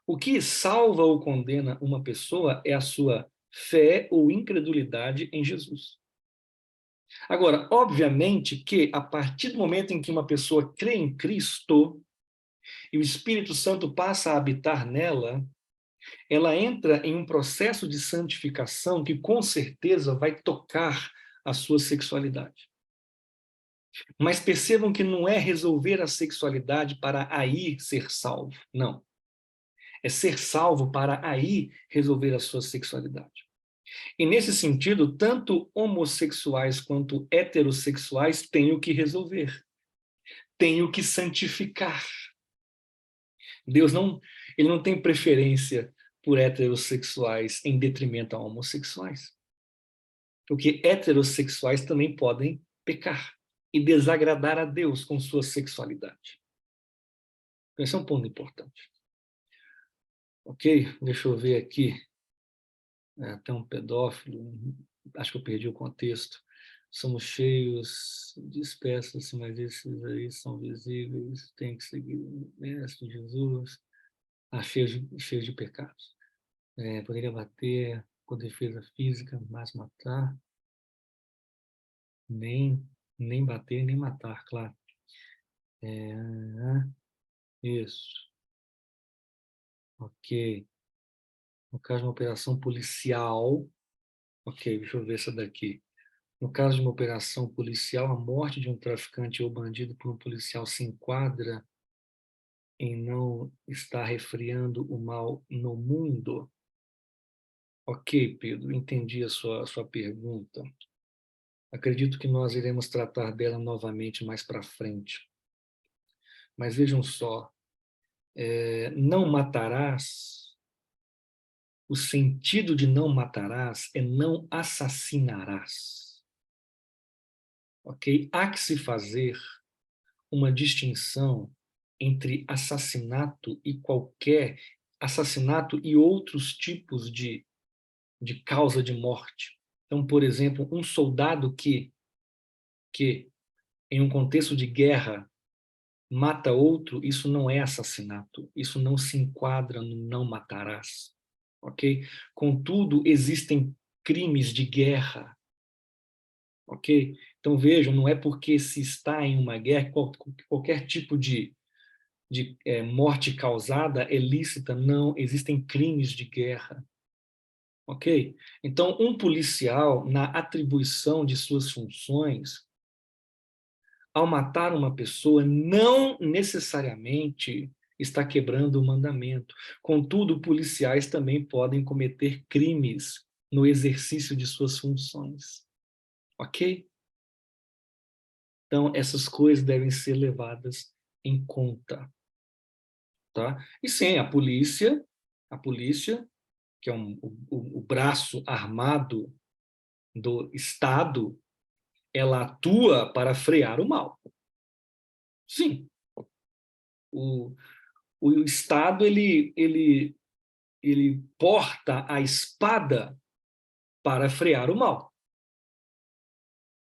O que salva ou condena uma pessoa é a sua fé ou incredulidade em Jesus. Agora, obviamente que a partir do momento em que uma pessoa crê em Cristo e o Espírito Santo passa a habitar nela, ela entra em um processo de santificação que com certeza vai tocar a sua sexualidade. Mas percebam que não é resolver a sexualidade para aí ser salvo, não. É ser salvo para aí resolver a sua sexualidade. E nesse sentido, tanto homossexuais quanto heterossexuais têm o que resolver, têm o que santificar. Deus ele não tem preferência por heterossexuais em detrimento a homossexuais. Porque heterossexuais também podem pecar e desagradar a Deus com sua sexualidade. Esse é um ponto importante. Ok? Deixa eu ver aqui. Até um pedófilo, acho que eu perdi o contexto. Somos cheios de espécies, mas esses aí são visíveis, tem que seguir o mestre Jesus. Cheios de pecados. Poderia bater com defesa física, mas matar, nem bater, nem matar, claro. Isso. Ok. No caso de uma operação policial, ok, deixa eu ver essa daqui. No caso de uma operação policial, a morte de um traficante ou bandido por um policial se enquadra em não estar refriando o mal no mundo? Ok, Pedro, entendi a sua pergunta. Acredito que nós iremos tratar dela novamente mais para frente. Mas vejam só, não matarás, o sentido de não matarás é não assassinarás. Ok? Há que se fazer uma distinção entre assassinato e outros tipos de causa de morte. Então, por exemplo, um soldado que em um contexto de guerra mata outro, isso não é assassinato, isso não se enquadra no não matarás, ok? Contudo, existem crimes de guerra, ok? Então vejam, não é porque se está em uma guerra, qualquer tipo de morte causada é lícita, não, existem crimes de guerra, ok? Então, um policial, na atribuição de suas funções, ao matar uma pessoa, não necessariamente está quebrando o mandamento. Contudo, policiais também podem cometer crimes no exercício de suas funções. Ok? Então, essas coisas devem ser levadas em conta. Tá? E sim, a polícia, que é o braço armado do Estado, ela atua para frear o mal. Sim. O Estado ele porta a espada para frear o mal.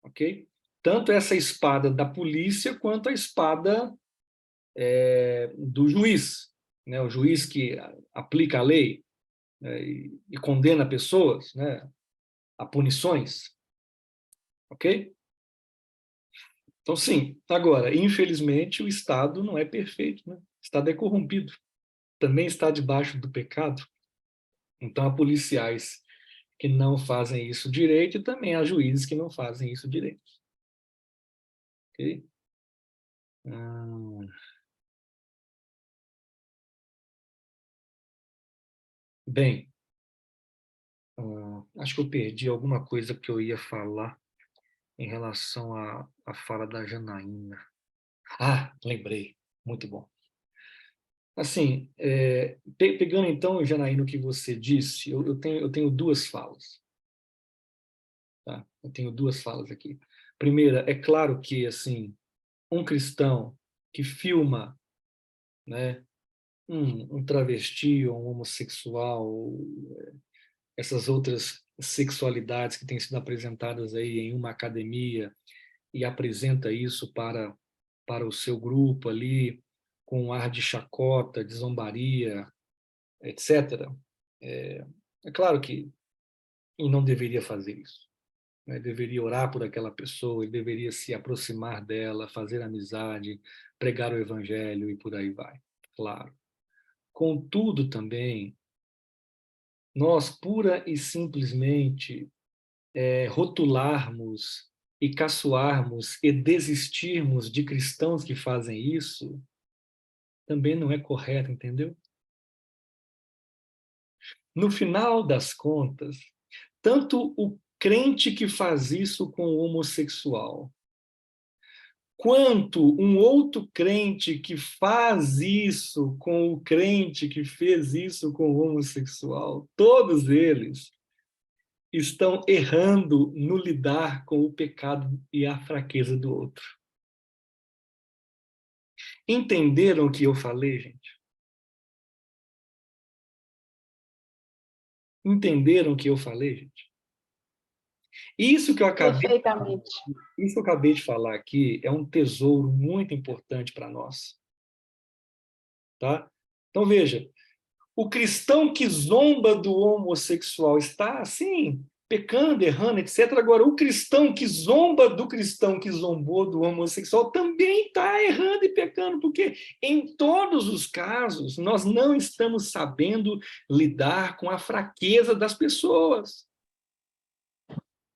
Ok? Tanto essa espada da polícia quanto a espada do juiz. Né? O juiz que aplica a lei, né? e condena pessoas, né? A punições. Ok? Então, sim. Agora, infelizmente, o Estado não é perfeito. Né? O Estado é corrompido. Também está debaixo do pecado. Então, há policiais que não fazem isso direito e também há juízes que não fazem isso direito. Ok? Bem, acho que eu perdi alguma coisa que eu ia falar em relação à fala da Janaína. Ah, lembrei. Muito bom. Assim, pegando então, Janaína, o que você disse, eu tenho duas falas. Tá? Eu tenho duas falas aqui. Primeira, é claro que assim, um cristão que filma, né, um travesti ou um homossexual, essas outras sexualidades que têm sido apresentadas aí em uma academia e apresenta isso para o seu grupo ali, com um ar de chacota, de zombaria, etc. É claro que ele não deveria fazer isso. Né? Deveria orar por aquela pessoa, ele deveria se aproximar dela, fazer amizade, pregar o evangelho e por aí vai. Claro. Contudo, também, nós pura e simplesmente rotularmos e caçoarmos e desistirmos de cristãos que fazem isso, também não é correto, entendeu? No final das contas, tanto o crente que faz isso com o homossexual, quanto um outro crente que faz isso com o crente que fez isso com o homossexual, todos eles estão errando no lidar com o pecado e a fraqueza do outro. Entenderam o que eu falei, gente? Entenderam o que eu falei, gente? Isso que eu Perfeitamente. acabei de falar aqui é um tesouro muito importante para nós. Tá? Então, veja, o cristão que zomba do homossexual está, assim, pecando, errando, etc. Agora, o cristão que zomba do cristão que zombou do homossexual também está errando e pecando, porque em todos os casos nós não estamos sabendo lidar com a fraqueza das pessoas.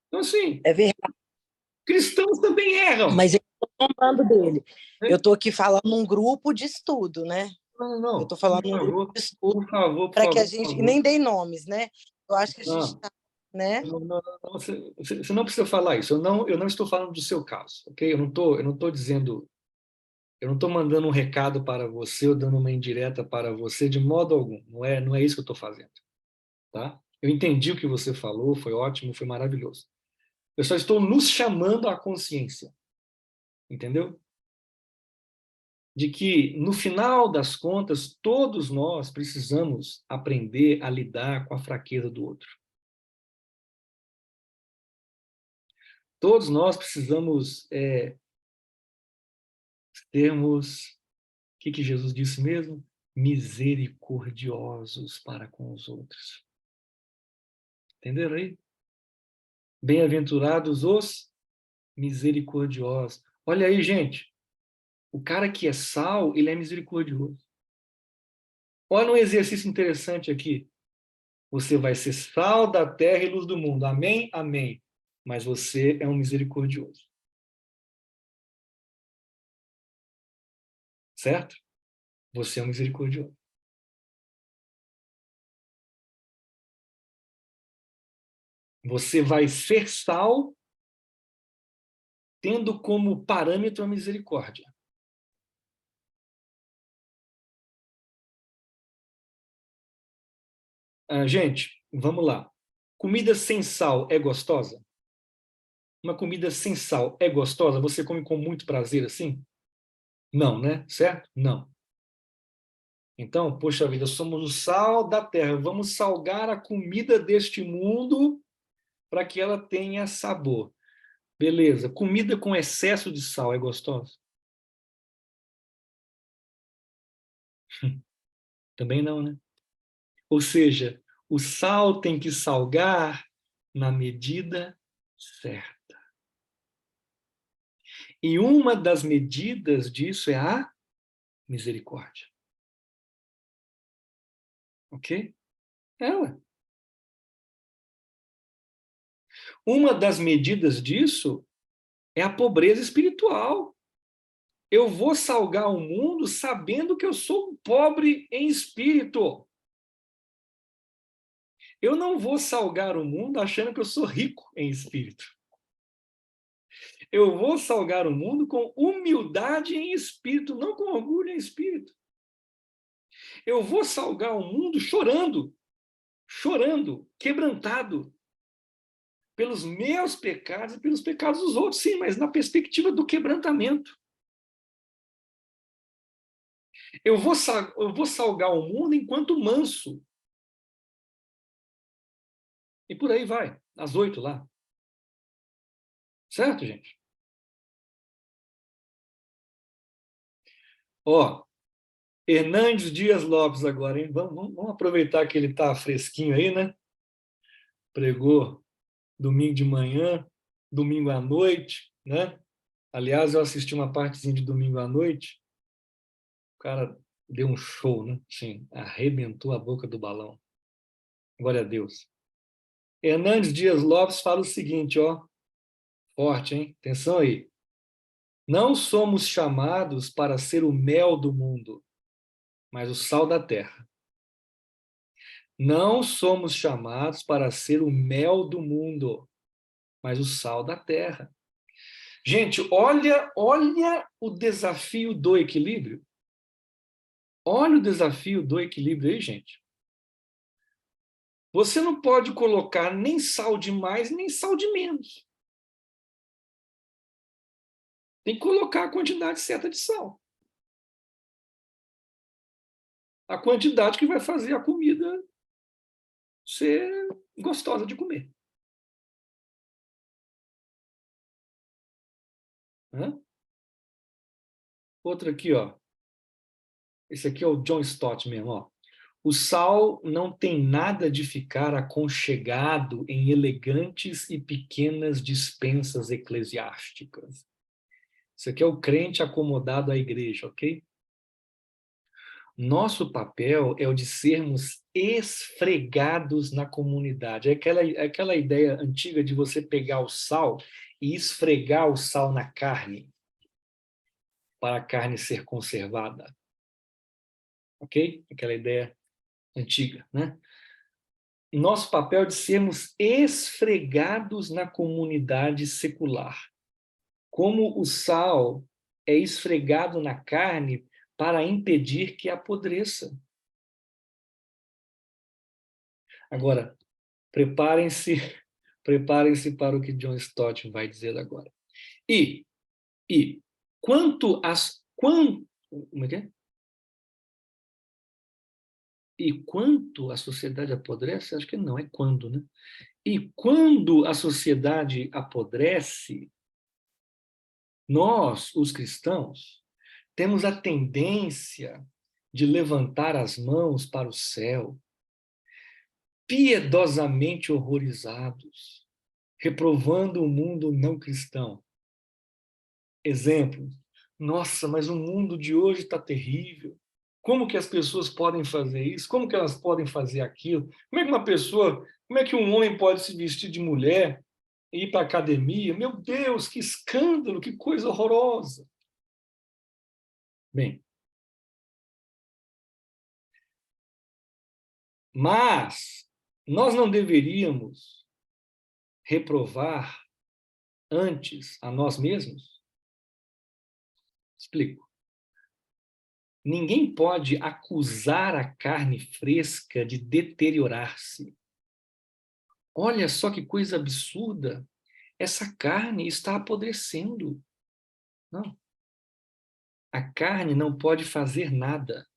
Então, assim, É verdade, cristãos também erram. mas eu estou falando dele. É? Eu estou aqui falando num grupo de estudo, né? Não, Eu não, estou falando por num grupo favor, de estudo por favor, por para que a favor, por gente. E favor. nem dei nomes, né? Eu acho que a gente Não. está, né? Não, você não precisa falar isso. Eu não estou falando do seu caso, ok? Eu não estou dizendo, eu não estou mandando um recado para você ou dando uma indireta para você de modo algum. Não é isso que eu estou fazendo, tá? Eu entendi o que você falou, foi ótimo, foi maravilhoso. Eu só estou nos chamando à consciência, entendeu? De que, no final das contas, todos nós precisamos aprender a lidar com a fraqueza do outro. Todos nós precisamos termos, o que Jesus disse mesmo? Misericordiosos para com os outros. Entenderam aí? Bem-aventurados os misericordiosos. Olha aí, gente. O cara que é sal, ele é misericordioso. Olha um exercício interessante aqui. Você vai ser sal da terra e luz do mundo. Amém? Amém. Mas você é um misericordioso. Certo? Você é um misericordioso. Você vai ser sal tendo como parâmetro a misericórdia. Gente, vamos lá. Comida sem sal é gostosa? Uma comida sem sal é gostosa? Você come com muito prazer assim? Não, né? Certo? Não. Então, poxa vida, somos o sal da terra. Vamos salgar a comida deste mundo para que ela tenha sabor. Beleza. Comida com excesso de sal é gostosa? Também não, né? Ou seja, o sal tem que salgar na medida certa. E uma das medidas disso é a misericórdia. Ok? Ué. Uma das medidas disso é a pobreza espiritual. Eu vou salgar o mundo sabendo que eu sou um pobre em espírito. Eu não vou salgar o mundo achando que eu sou rico em espírito. Eu vou salgar o mundo com humildade em espírito, não com orgulho em espírito. Eu vou salgar o mundo chorando, quebrantado pelos meus pecados e pelos pecados dos outros, sim, mas na perspectiva do quebrantamento. Eu vou salgar o mundo enquanto manso. E por aí vai, às 8 lá. Certo, gente? Ó, Hernandes Dias Lopes agora, hein? Vamos aproveitar que ele está fresquinho aí, né? Pregou domingo de manhã, domingo à noite, né? Aliás, eu assisti uma partezinha de domingo à noite. O cara deu um show, né? Sim, arrebentou a boca do balão. Glória a Deus. Hernandes Dias Lopes fala o seguinte, ó. Forte, hein? Atenção aí. Não somos chamados para ser o mel do mundo, mas o sal da terra. Não somos chamados para ser o mel do mundo, mas o sal da terra. Gente, olha o desafio do equilíbrio. Olha o desafio do equilíbrio aí, gente. Você não pode colocar nem sal de mais, nem sal de menos. Tem que colocar a quantidade certa de sal. A quantidade que vai fazer a comida ser gostosa de comer. Hã? Outra aqui, ó. Esse aqui é o John Stott mesmo, ó. O sal não tem nada de ficar aconchegado em elegantes e pequenas dispensas eclesiásticas. Isso aqui é o crente acomodado à igreja, ok? Nosso papel é o de sermos esfregados na comunidade. É aquela ideia antiga de você pegar o sal e esfregar o sal na carne, para a carne ser conservada. Ok? Aquela ideia antiga, né? Nosso papel é de sermos esfregados na comunidade secular. Como o sal é esfregado na carne para impedir que apodreça. Agora, preparem-se para o que John Stott vai dizer agora. E como é que é? E quanto a sociedade apodrece, acho que não, é quando, né? E quando a sociedade apodrece, nós, os cristãos, temos a tendência de levantar as mãos para o céu, piedosamente horrorizados, reprovando o mundo não cristão. Exemplo: nossa, mas o mundo de hoje está terrível. Como que as pessoas podem fazer isso? Como que elas podem fazer aquilo? Como é que um homem pode se vestir de mulher e ir para a academia? Meu Deus, que escândalo, que coisa horrorosa. Bem, mas nós não deveríamos reprovar antes a nós mesmos? Explico. Ninguém pode acusar a carne fresca de deteriorar-se. Olha só que coisa absurda. Essa carne está apodrecendo. Não. A carne não pode fazer nada.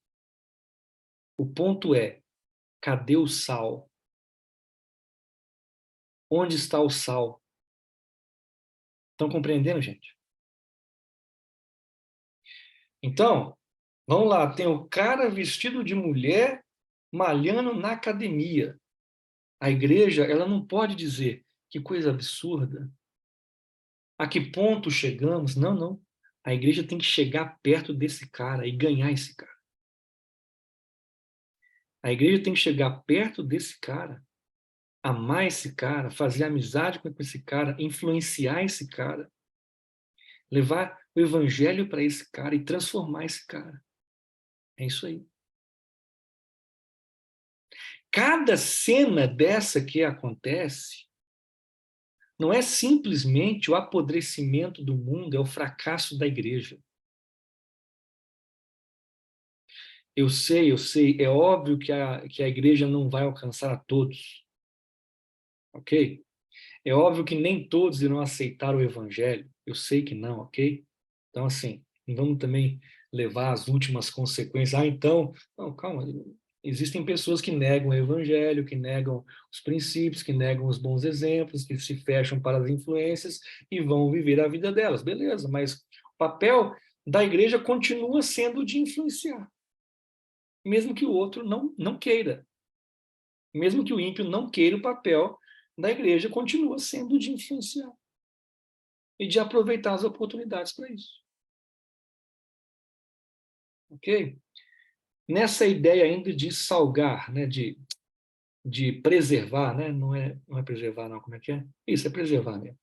O ponto é, cadê o sal? Onde está o sal? Estão compreendendo, gente? Então, vamos lá, tem o cara vestido de mulher malhando na academia. A igreja, ela não pode dizer que coisa absurda. A que ponto chegamos? Não, não. A igreja tem que chegar perto desse cara e ganhar esse cara. A igreja tem que chegar perto desse cara, amar esse cara, fazer amizade com esse cara, influenciar esse cara, levar o evangelho para esse cara e transformar esse cara. É isso aí. Cada cena dessa que acontece não é simplesmente o apodrecimento do mundo, é o fracasso da igreja. Eu sei, é óbvio que a igreja não vai alcançar a todos, ok? É óbvio que nem todos irão aceitar o evangelho, eu sei que não, ok? Então, assim, não vamos também levar as últimas consequências. Então, não, calma, existem pessoas que negam o evangelho, que negam os princípios, que negam os bons exemplos, que se fecham para as influências e vão viver a vida delas, beleza, mas o papel da igreja continua sendo de influenciar, mesmo que o outro não queira. Mesmo que o ímpio não queira, o papel da igreja continua sendo de influenciar e de aproveitar as oportunidades para isso. Ok? Nessa ideia ainda de salgar, né, de preservar, né? Não é preservar, não, como é que é? Isso, é preservar mesmo.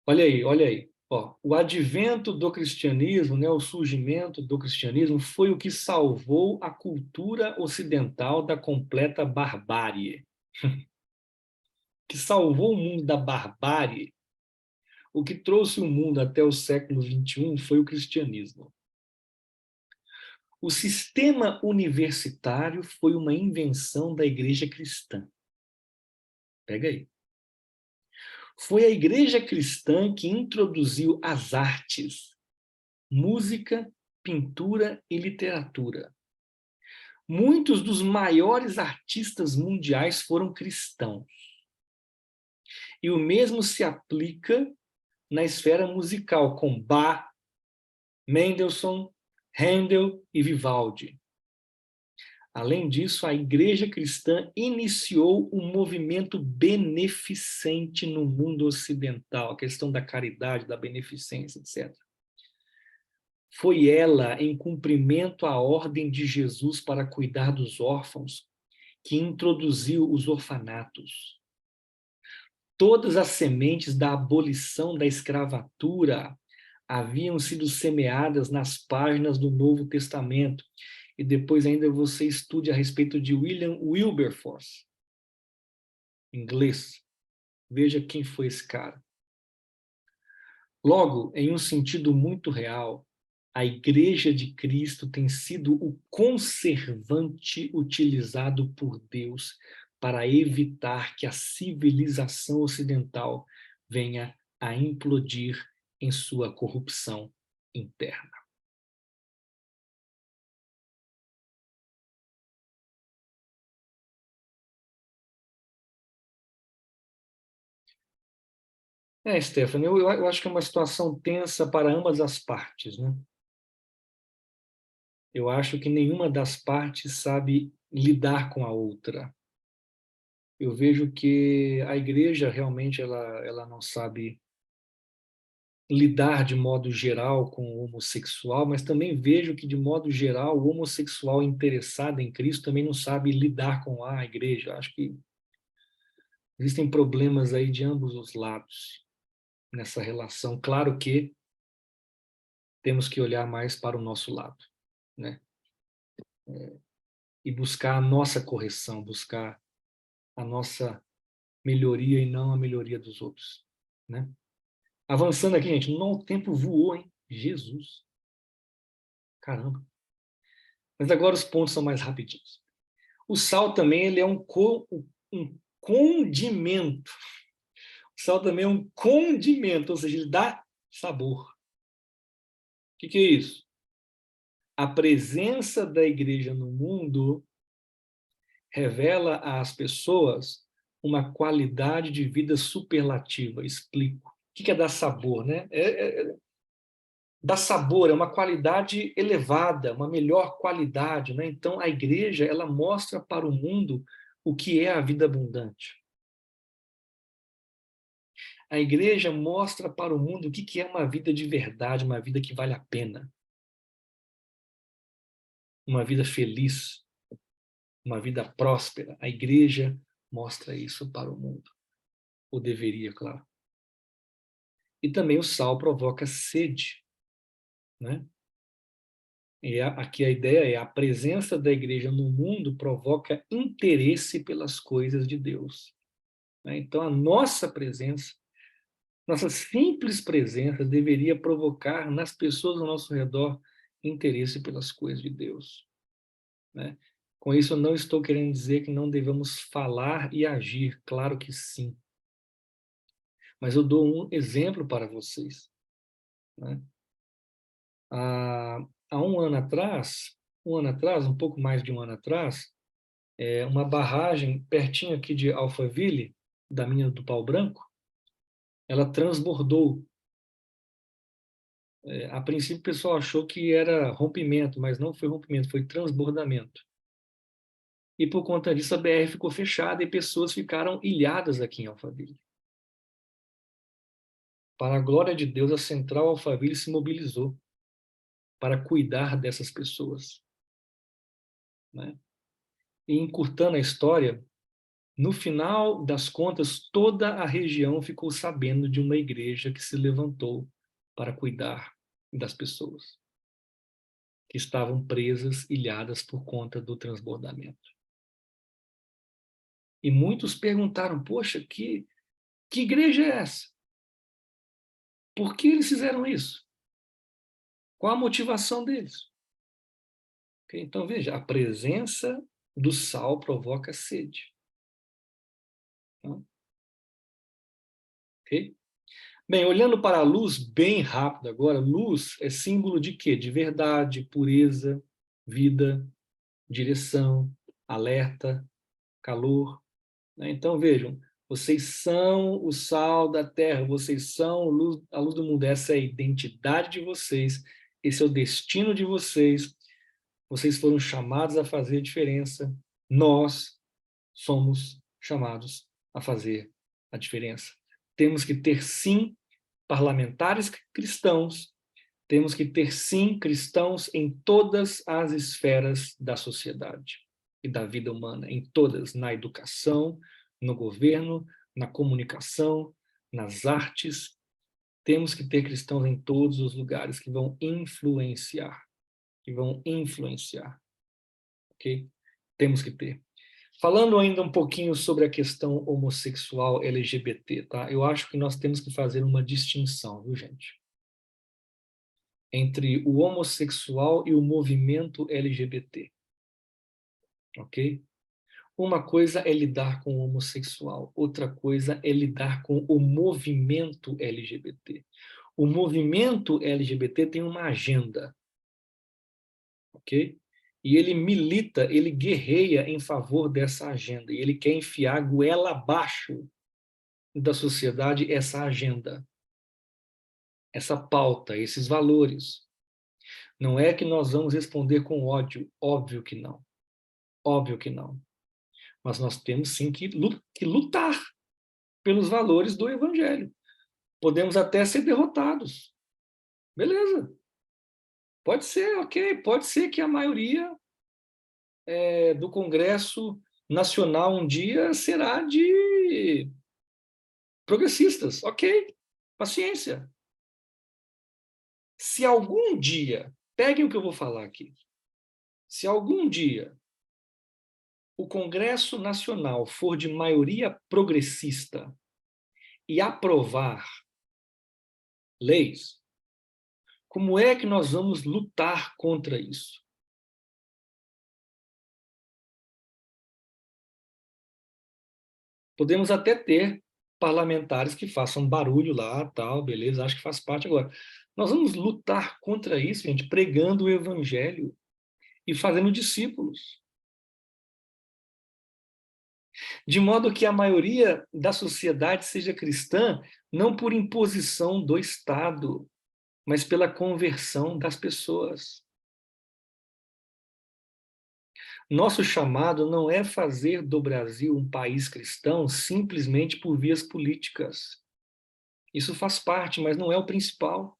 Olha aí, olha aí. Ó, o advento do cristianismo, né, o surgimento do cristianismo foi o que salvou a cultura ocidental da completa barbárie. Que salvou o mundo da barbárie. O que trouxe o mundo até o século XXI foi o cristianismo. O sistema universitário foi uma invenção da igreja cristã. Pega aí. Foi a igreja cristã que introduziu as artes, música, pintura e literatura. Muitos dos maiores artistas mundiais foram cristãos. E o mesmo se aplica na esfera musical, com Bach, Mendelssohn, Handel e Vivaldi. Além disso, a igreja cristã iniciou um movimento beneficente no mundo ocidental, a questão da caridade, da beneficência, etc. Foi ela, em cumprimento à ordem de Jesus para cuidar dos órfãos, que introduziu os orfanatos. Todas as sementes da abolição da escravatura haviam sido semeadas nas páginas do Novo Testamento. E depois ainda você estude a respeito de William Wilberforce, inglês. Veja quem foi esse cara. Logo, em um sentido muito real, a Igreja de Cristo tem sido o conservante utilizado por Deus para evitar que a civilização ocidental venha a implodir em sua corrupção interna. Stephanie, eu acho que é uma situação tensa para ambas as partes, né? Eu acho que nenhuma das partes sabe lidar com a outra. Eu vejo que a igreja realmente ela não sabe lidar de modo geral com o homossexual, mas também vejo que, de modo geral, o homossexual interessado em Cristo também não sabe lidar com a igreja. Acho que existem problemas aí de ambos os lados nessa relação. Claro que temos que olhar mais para o nosso lado, né? E buscar a nossa correção, buscar a nossa melhoria e não a melhoria dos outros, né? Avançando aqui, gente, não, o tempo voou, hein? Jesus. Caramba. Mas agora os pontos são mais rapidinhos. O sal também ele é um condimento. O sal também é um condimento, ou seja, ele dá sabor. O que é isso? A presença da igreja no mundo revela às pessoas uma qualidade de vida superlativa. Explico. O que é dar sabor, né? Dar sabor é uma qualidade elevada, uma melhor qualidade, né? Então, a igreja, ela mostra para o mundo o que é a vida abundante. A igreja mostra para o mundo o que é uma vida de verdade, uma vida que vale a pena. Uma vida feliz, uma vida próspera. A igreja mostra isso para o mundo. Ou deveria, claro. E também o sal provoca sede, né? E aqui a ideia é a presença da igreja no mundo provoca interesse pelas coisas de Deus, né? Então a nossa presença, nossa simples presença deveria provocar nas pessoas ao nosso redor interesse pelas coisas de Deus, né? Com isso eu não estou querendo dizer que não devemos falar e agir, claro que sim. Mas eu dou um exemplo para vocês, né? Há um ano atrás, um pouco mais de um ano atrás, uma barragem pertinho aqui de Alphaville, da mina do Pau Branco, ela transbordou. A princípio o pessoal achou que era rompimento, mas não foi rompimento, foi transbordamento. E por conta disso a BR ficou fechada e pessoas ficaram ilhadas aqui em Alphaville. Para a glória de Deus, a Central Alphaville se mobilizou para cuidar dessas pessoas, né? E encurtando a história, no final das contas, toda a região ficou sabendo de uma igreja que se levantou para cuidar das pessoas que estavam presas, ilhadas por conta do transbordamento. E muitos perguntaram, poxa, que igreja é essa? Por que eles fizeram isso? Qual a motivação deles? Ok? Então, veja, a presença do sal provoca sede. Tá? Ok? Bem, olhando para a luz bem rápido agora, luz é símbolo de quê? De verdade, pureza, vida, direção, alerta, calor. Né? Então, vejam, vocês são o sal da terra, vocês são a luz do mundo, essa é a identidade de vocês, esse é o destino de vocês, vocês foram chamados a fazer a diferença, nós somos chamados a fazer a diferença. Temos que ter, sim, parlamentares cristãos, temos que ter, sim, cristãos em todas as esferas da sociedade e da vida humana, em todas, na educação, no governo, na comunicação, nas artes. Temos que ter cristãos em todos os lugares que vão influenciar, ok? Temos que ter. Falando ainda um pouquinho sobre a questão homossexual LGBT, tá? Eu acho que nós temos que fazer uma distinção, viu, gente? Entre o homossexual e o movimento LGBT, ok? Uma coisa é lidar com o homossexual, outra coisa é lidar com o movimento LGBT. O movimento LGBT tem uma agenda, ok? E ele milita, ele guerreia em favor dessa agenda, e ele quer enfiar goela abaixo da sociedade essa agenda, essa pauta, esses valores. Não é que nós vamos responder com ódio, óbvio que não. Óbvio que não. Mas nós temos sim que lutar pelos valores do Evangelho. Podemos até ser derrotados. Beleza. Pode ser, ok. Pode ser que a maioria do Congresso Nacional um dia será de progressistas. Ok. Paciência. Se algum dia, peguem o que eu vou falar aqui, se algum dia o Congresso Nacional for de maioria progressista e aprovar leis, como é que nós vamos lutar contra isso? Podemos até ter parlamentares que façam barulho lá, tal, beleza, acho que faz parte agora. Nós vamos lutar contra isso, gente, pregando o evangelho e fazendo discípulos. De modo que a maioria da sociedade seja cristã, não por imposição do Estado, mas pela conversão das pessoas. Nosso chamado não é fazer do Brasil um país cristão simplesmente por vias políticas. Isso faz parte, mas não é o principal.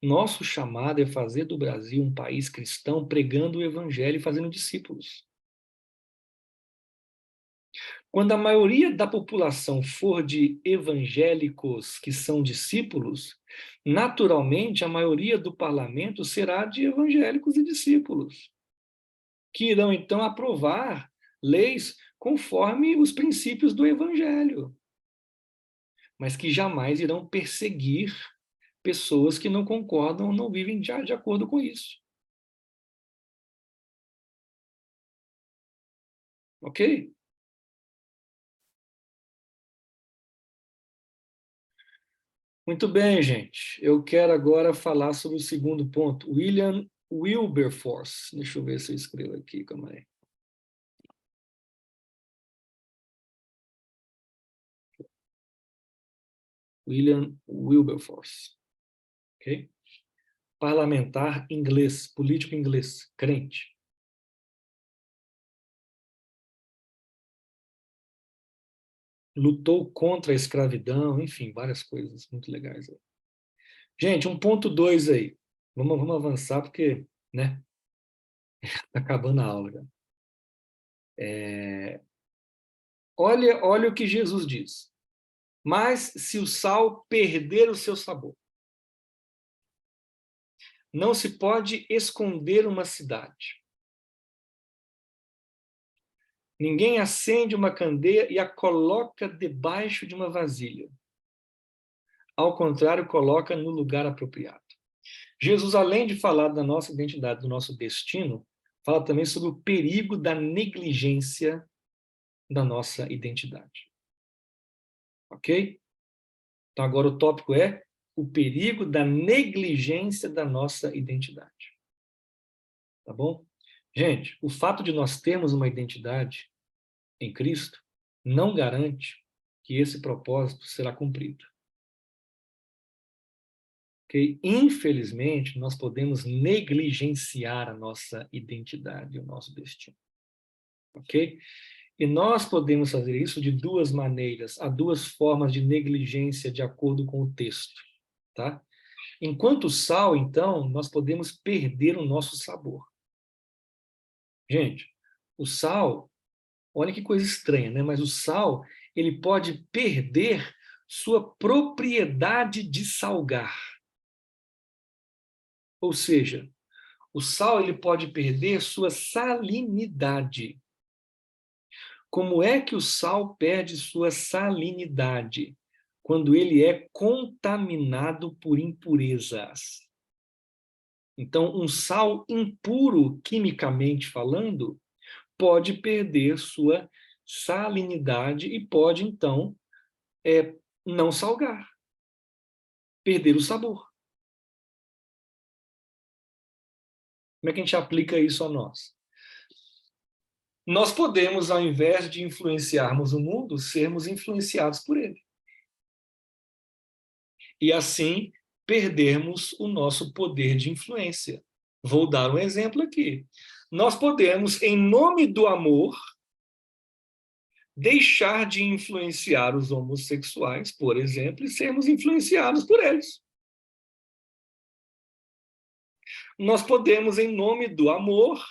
Nosso chamado é fazer do Brasil um país cristão pregando o evangelho e fazendo discípulos. Quando a maioria da população for de evangélicos que são discípulos, naturalmente a maioria do parlamento será de evangélicos e discípulos, que irão então aprovar leis conforme os princípios do evangelho, mas que jamais irão perseguir pessoas que não concordam ou não vivem de acordo com isso. Ok? Muito bem, gente. Eu quero agora falar sobre o segundo ponto. William Wilberforce. Deixa eu ver se eu escrevo aqui, calma aí. William Wilberforce. Ok? Parlamentar inglês, político inglês, crente. Lutou contra a escravidão, enfim, várias coisas muito legais. Gente, 1.2 aí. Vamos avançar porque, né? Está acabando a aula já. Olha o que Jesus diz. Mas se o sal perder o seu sabor, não se pode esconder uma cidade. Ninguém acende uma candeia e a coloca debaixo de uma vasilha. Ao contrário, coloca no lugar apropriado. Jesus, além de falar da nossa identidade, do nosso destino, Fala também sobre o perigo da negligência da nossa identidade. Ok? Então, agora o tópico é o perigo da negligência da nossa identidade. Tá bom? Gente, o fato de nós termos uma identidade em Cristo não garante que esse propósito será cumprido. Okay? Infelizmente, nós podemos negligenciar a nossa identidade, o nosso destino. Ok? E nós podemos fazer isso de duas maneiras. Há duas formas de negligência de acordo com o texto. Tá? Enquanto sal, então, nós podemos perder o nosso sabor. Gente, o sal, olha que coisa estranha, né? Mas o sal, ele pode perder sua propriedade de salgar. Ou seja, o sal ele pode perder sua salinidade. Como é que o sal perde sua salinidade? Quando ele é contaminado por impurezas. Então, um sal impuro, quimicamente falando, pode perder sua salinidade e pode, então, não salgar, perder o sabor. Como é que a gente aplica isso a nós? Nós podemos, ao invés de influenciarmos o mundo, sermos influenciados por ele. E assim, perdermos o nosso poder de influência. Vou dar um exemplo aqui. Nós podemos, em nome do amor, deixar de influenciar os homossexuais, por exemplo, e sermos influenciados por eles. Nós podemos, em nome do amor,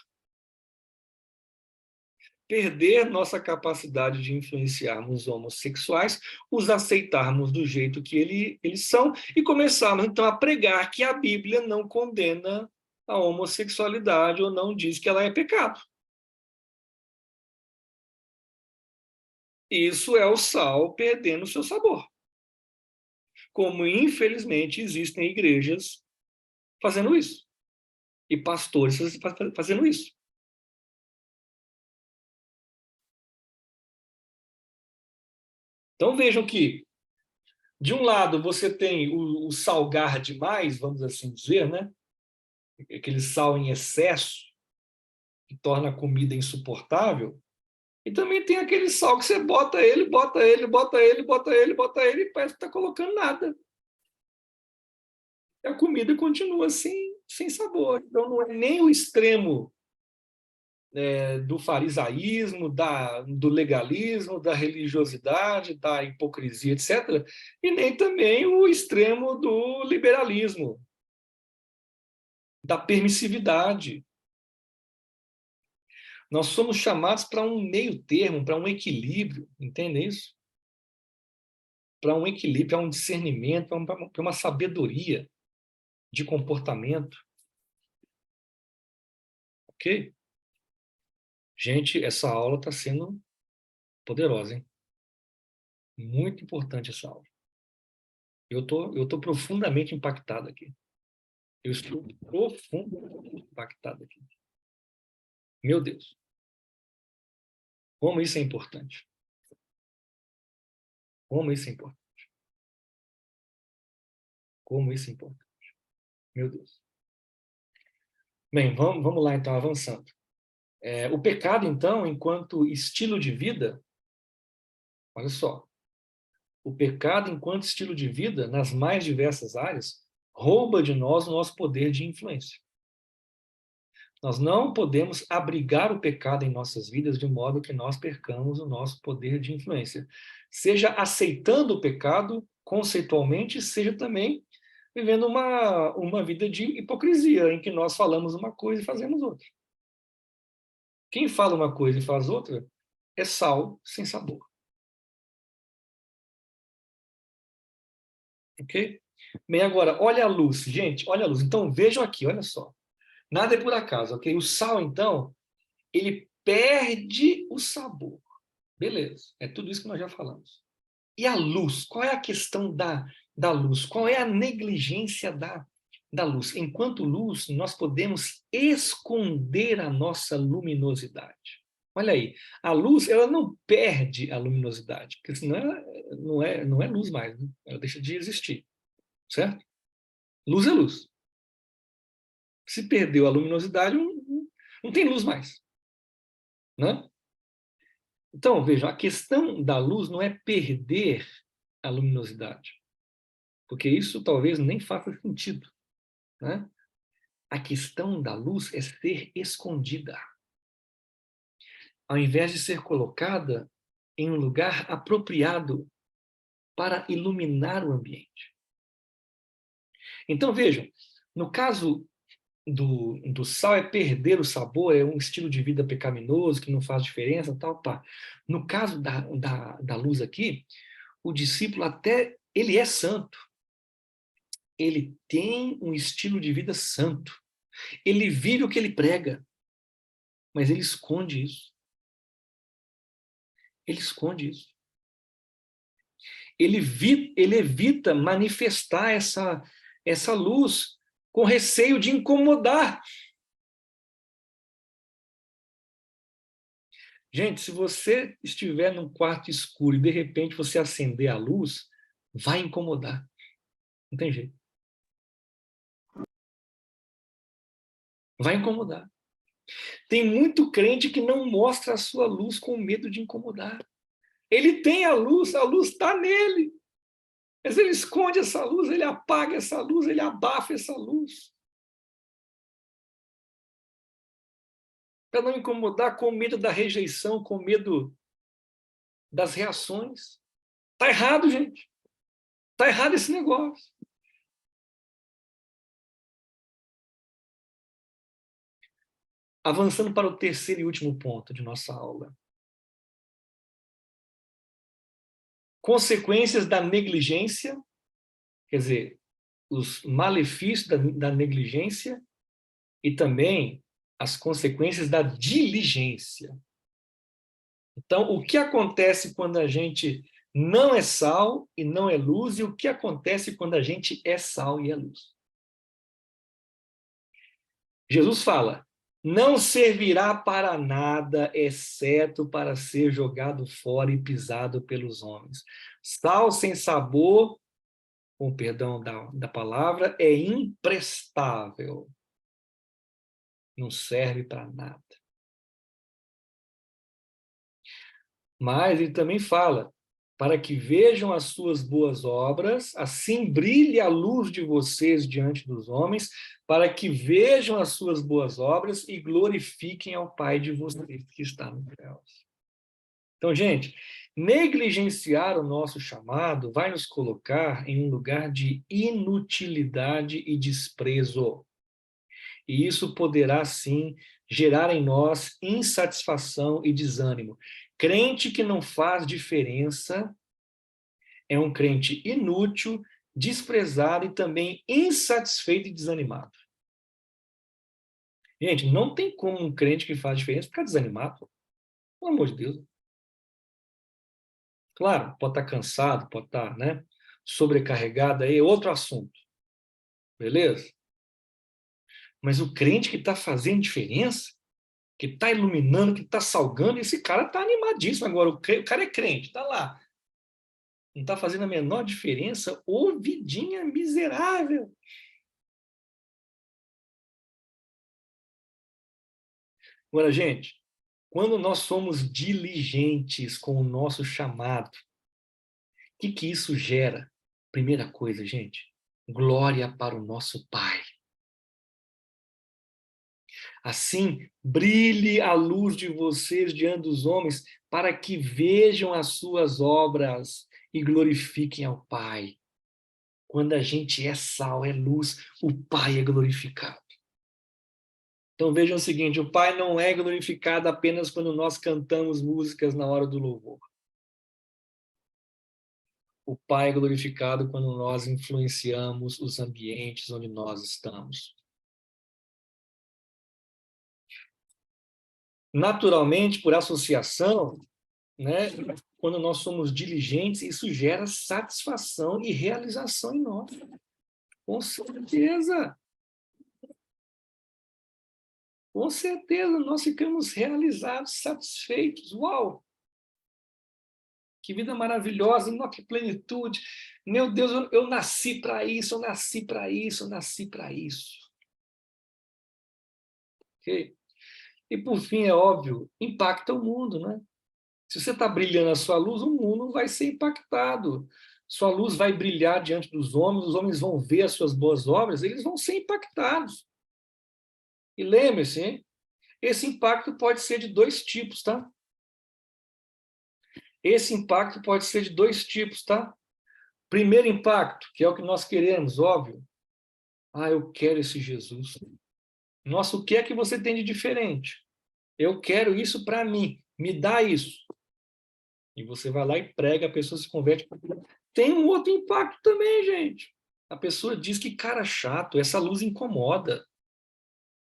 perder nossa capacidade de influenciarmos os homossexuais, os aceitarmos do jeito que eles são e começarmos, então, a pregar que a Bíblia não condena a homossexualidade ou não diz que ela é pecado. Isso é o sal perdendo o seu sabor. Como, infelizmente, existem igrejas fazendo isso. E pastores fazendo isso. Então vejam que, de um lado, você tem o salgar demais, vamos assim dizer, né? Aquele sal em excesso, que torna a comida insuportável. E também tem aquele sal que você bota ele, e parece que está colocando nada. E a comida continua sem sabor. Então não é nem o extremo do farisaísmo, do legalismo, da religiosidade, da hipocrisia, etc., e nem também o extremo do liberalismo, da permissividade. Nós somos chamados para um meio termo, para um equilíbrio, entende isso? Para um equilíbrio, para um discernimento, para uma sabedoria de comportamento. Ok? Gente, essa aula está sendo poderosa, hein? Muito importante essa aula. Eu tô profundamente impactado aqui. Eu estou profundamente impactado aqui. Meu Deus. Como isso é importante. Como isso é importante. Como isso é importante. Meu Deus. Bem, vamos lá então, avançando. O pecado, então, enquanto estilo de vida, olha só, o pecado enquanto estilo de vida, nas mais diversas áreas, rouba de nós o nosso poder de influência. Nós não podemos abrigar o pecado em nossas vidas de modo que nós percamos o nosso poder de influência. Seja aceitando o pecado conceitualmente, seja também vivendo uma vida de hipocrisia, em que nós falamos uma coisa e fazemos outra. Quem fala uma coisa e faz outra é sal sem sabor. Ok? Bem, agora, olha a luz. Gente, olha a luz. Então, vejam aqui, olha só. Nada é por acaso, ok? O sal, então, ele perde o sabor. Beleza, é tudo isso que nós já falamos. E a luz? Qual é a questão da luz? Qual é a negligência da da luz. Enquanto luz, nós podemos esconder a nossa luminosidade. Olha aí, a luz, ela não perde a luminosidade, porque senão ela não é luz mais, né? Ela deixa de existir, certo? Luz é luz. Se perdeu a luminosidade, não tem luz mais, né? Então, veja, a questão da luz não é perder a luminosidade, porque isso talvez nem faça sentido, né? A questão da luz é ser escondida, ao invés de ser colocada em um lugar apropriado para iluminar o ambiente. Então, vejam, no caso do sal é perder o sabor, é um estilo de vida pecaminoso que não faz diferença, tal, tá. No caso da luz aqui, o discípulo até, ele é santo. Ele tem um estilo de vida santo. Ele vive o que ele prega, mas ele esconde isso. Ele esconde isso. Ele evita manifestar essa luz com receio de incomodar. Gente, se você estiver num quarto escuro e de repente você acender a luz, vai incomodar. Não tem jeito. Vai incomodar. Tem muito crente que não mostra a sua luz com medo de incomodar. Ele tem a luz está nele. Mas ele esconde essa luz, ele apaga essa luz, ele abafa essa luz. Para não incomodar, com medo da rejeição, com medo das reações. Está errado, gente. Está errado esse negócio. Avançando para o terceiro e último ponto de nossa aula. Consequências da negligência, quer dizer, os malefícios da negligência e também as consequências da diligência. Então, o que acontece quando a gente não é sal e não é luz, e o que acontece quando a gente é sal e é luz? Jesus fala, não servirá para nada, exceto para ser jogado fora e pisado pelos homens. Sal sem sabor, com perdão da palavra, é imprestável. Não serve para nada. Mas ele também fala, para que vejam as suas boas obras, assim brilhe a luz de vocês diante dos homens, para que vejam as suas boas obras e glorifiquem ao Pai de vocês que está nos céus. Então, gente, negligenciar o nosso chamado vai nos colocar em um lugar de inutilidade e desprezo. E isso poderá, sim, gerar em nós insatisfação e desânimo. Crente que não faz diferença é um crente inútil, desprezado e também insatisfeito e desanimado. Gente, não tem como um crente que faz diferença ficar desanimado. Pelo amor de Deus. Claro, pode estar cansado, pode estar, né, sobrecarregado, aí é outro assunto. Beleza? Mas o crente que está fazendo diferença, que está iluminando, que está salgando, esse cara está animadíssimo. Agora, o cara é crente, está lá. Não está fazendo a menor diferença, ô vidinha miserável. Agora, gente, quando nós somos diligentes com o nosso chamado, o que isso gera? Primeira coisa, gente, glória para o nosso Pai. Assim, brilhe a luz de vocês diante dos homens, para que vejam as suas obras e glorifiquem ao Pai. Quando a gente é sal, é luz, o Pai é glorificado. Então vejam o seguinte, o Pai não é glorificado apenas quando nós cantamos músicas na hora do louvor. O Pai é glorificado quando nós influenciamos os ambientes onde nós estamos. Naturalmente, por associação, né, quando nós somos diligentes, isso gera satisfação e realização em nós. Com certeza. Com certeza, nós ficamos realizados, satisfeitos. Uau! Que vida maravilhosa, nossa, que plenitude. Meu Deus, eu nasci para isso, eu nasci para isso, eu nasci para isso. Ok? E, por fim, é óbvio, impacta o mundo, né? Se você está brilhando a sua luz, o mundo vai ser impactado. Sua luz vai brilhar diante dos homens, os homens vão ver as suas boas obras, eles vão ser impactados. E lembre-se, hein? Esse impacto pode ser de dois tipos, tá? Esse impacto pode ser de dois tipos, tá? Primeiro impacto, que é o que nós queremos, óbvio. Ah, eu quero esse Jesus. Nossa, o que é que você tem de diferente? Eu quero isso para mim. Me dá isso. E você vai lá e prega, a pessoa se converte. Tem um outro impacto também, gente. A pessoa diz que cara chato, essa luz incomoda.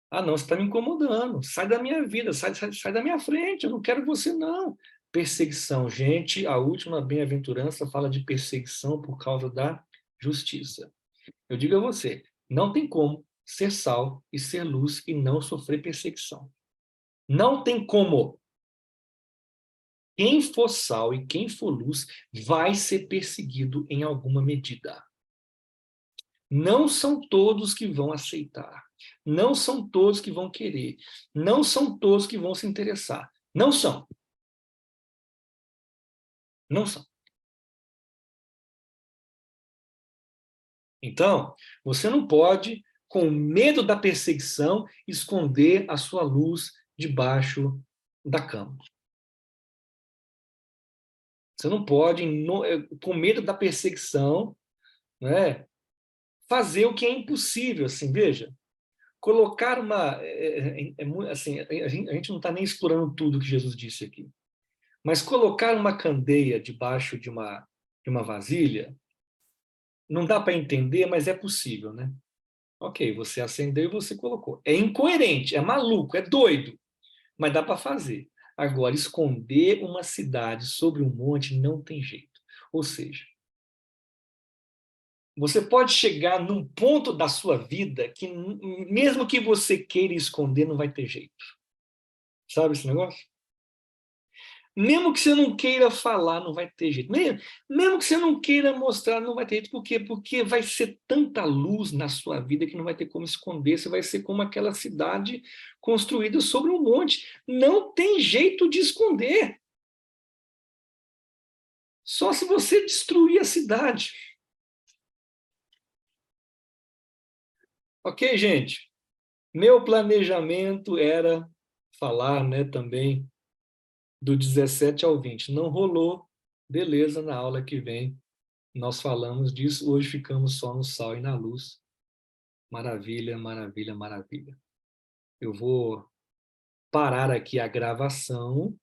Ah, não, você está me incomodando. Sai da minha vida, sai da minha frente. Eu não quero você, não. Perseguição. Gente, a última bem-aventurança fala de perseguição por causa da justiça. Eu digo a você, não tem como ser sal e ser luz e não sofrer perseguição. Não tem como. Quem for sal e quem for luz vai ser perseguido em alguma medida. Não são todos que vão aceitar. Não são todos que vão querer. Não são todos que vão se interessar. Não são. Não são. Então, você não pode, com medo da perseguição, esconder a sua luz debaixo da cama. Você não pode, com medo da perseguição, né, fazer o que é impossível. Assim, veja, colocar uma... assim, a gente não está nem explorando tudo que Jesus disse aqui, mas colocar uma candeia debaixo de uma vasilha, não dá para entender, mas é possível, né? Ok, você acendeu e você colocou. É incoerente, é maluco, é doido, mas dá para fazer. Agora, esconder uma cidade sobre um monte não tem jeito. Ou seja, você pode chegar num ponto da sua vida que, mesmo que você queira esconder, não vai ter jeito. Sabe esse negócio? Mesmo que você não queira falar, não vai ter jeito. Mesmo que você não queira mostrar, não vai ter jeito. Por quê? Porque vai ser tanta luz na sua vida que não vai ter como esconder. Você vai ser como aquela cidade construída sobre um monte. Não tem jeito de esconder. Só se você destruir a cidade. Ok, gente? Meu planejamento era falar, né, também do 17 ao 20. Não rolou. Beleza, na aula que vem nós falamos disso. Hoje ficamos só no sal e na luz. Maravilha, maravilha, maravilha. Eu vou parar aqui a gravação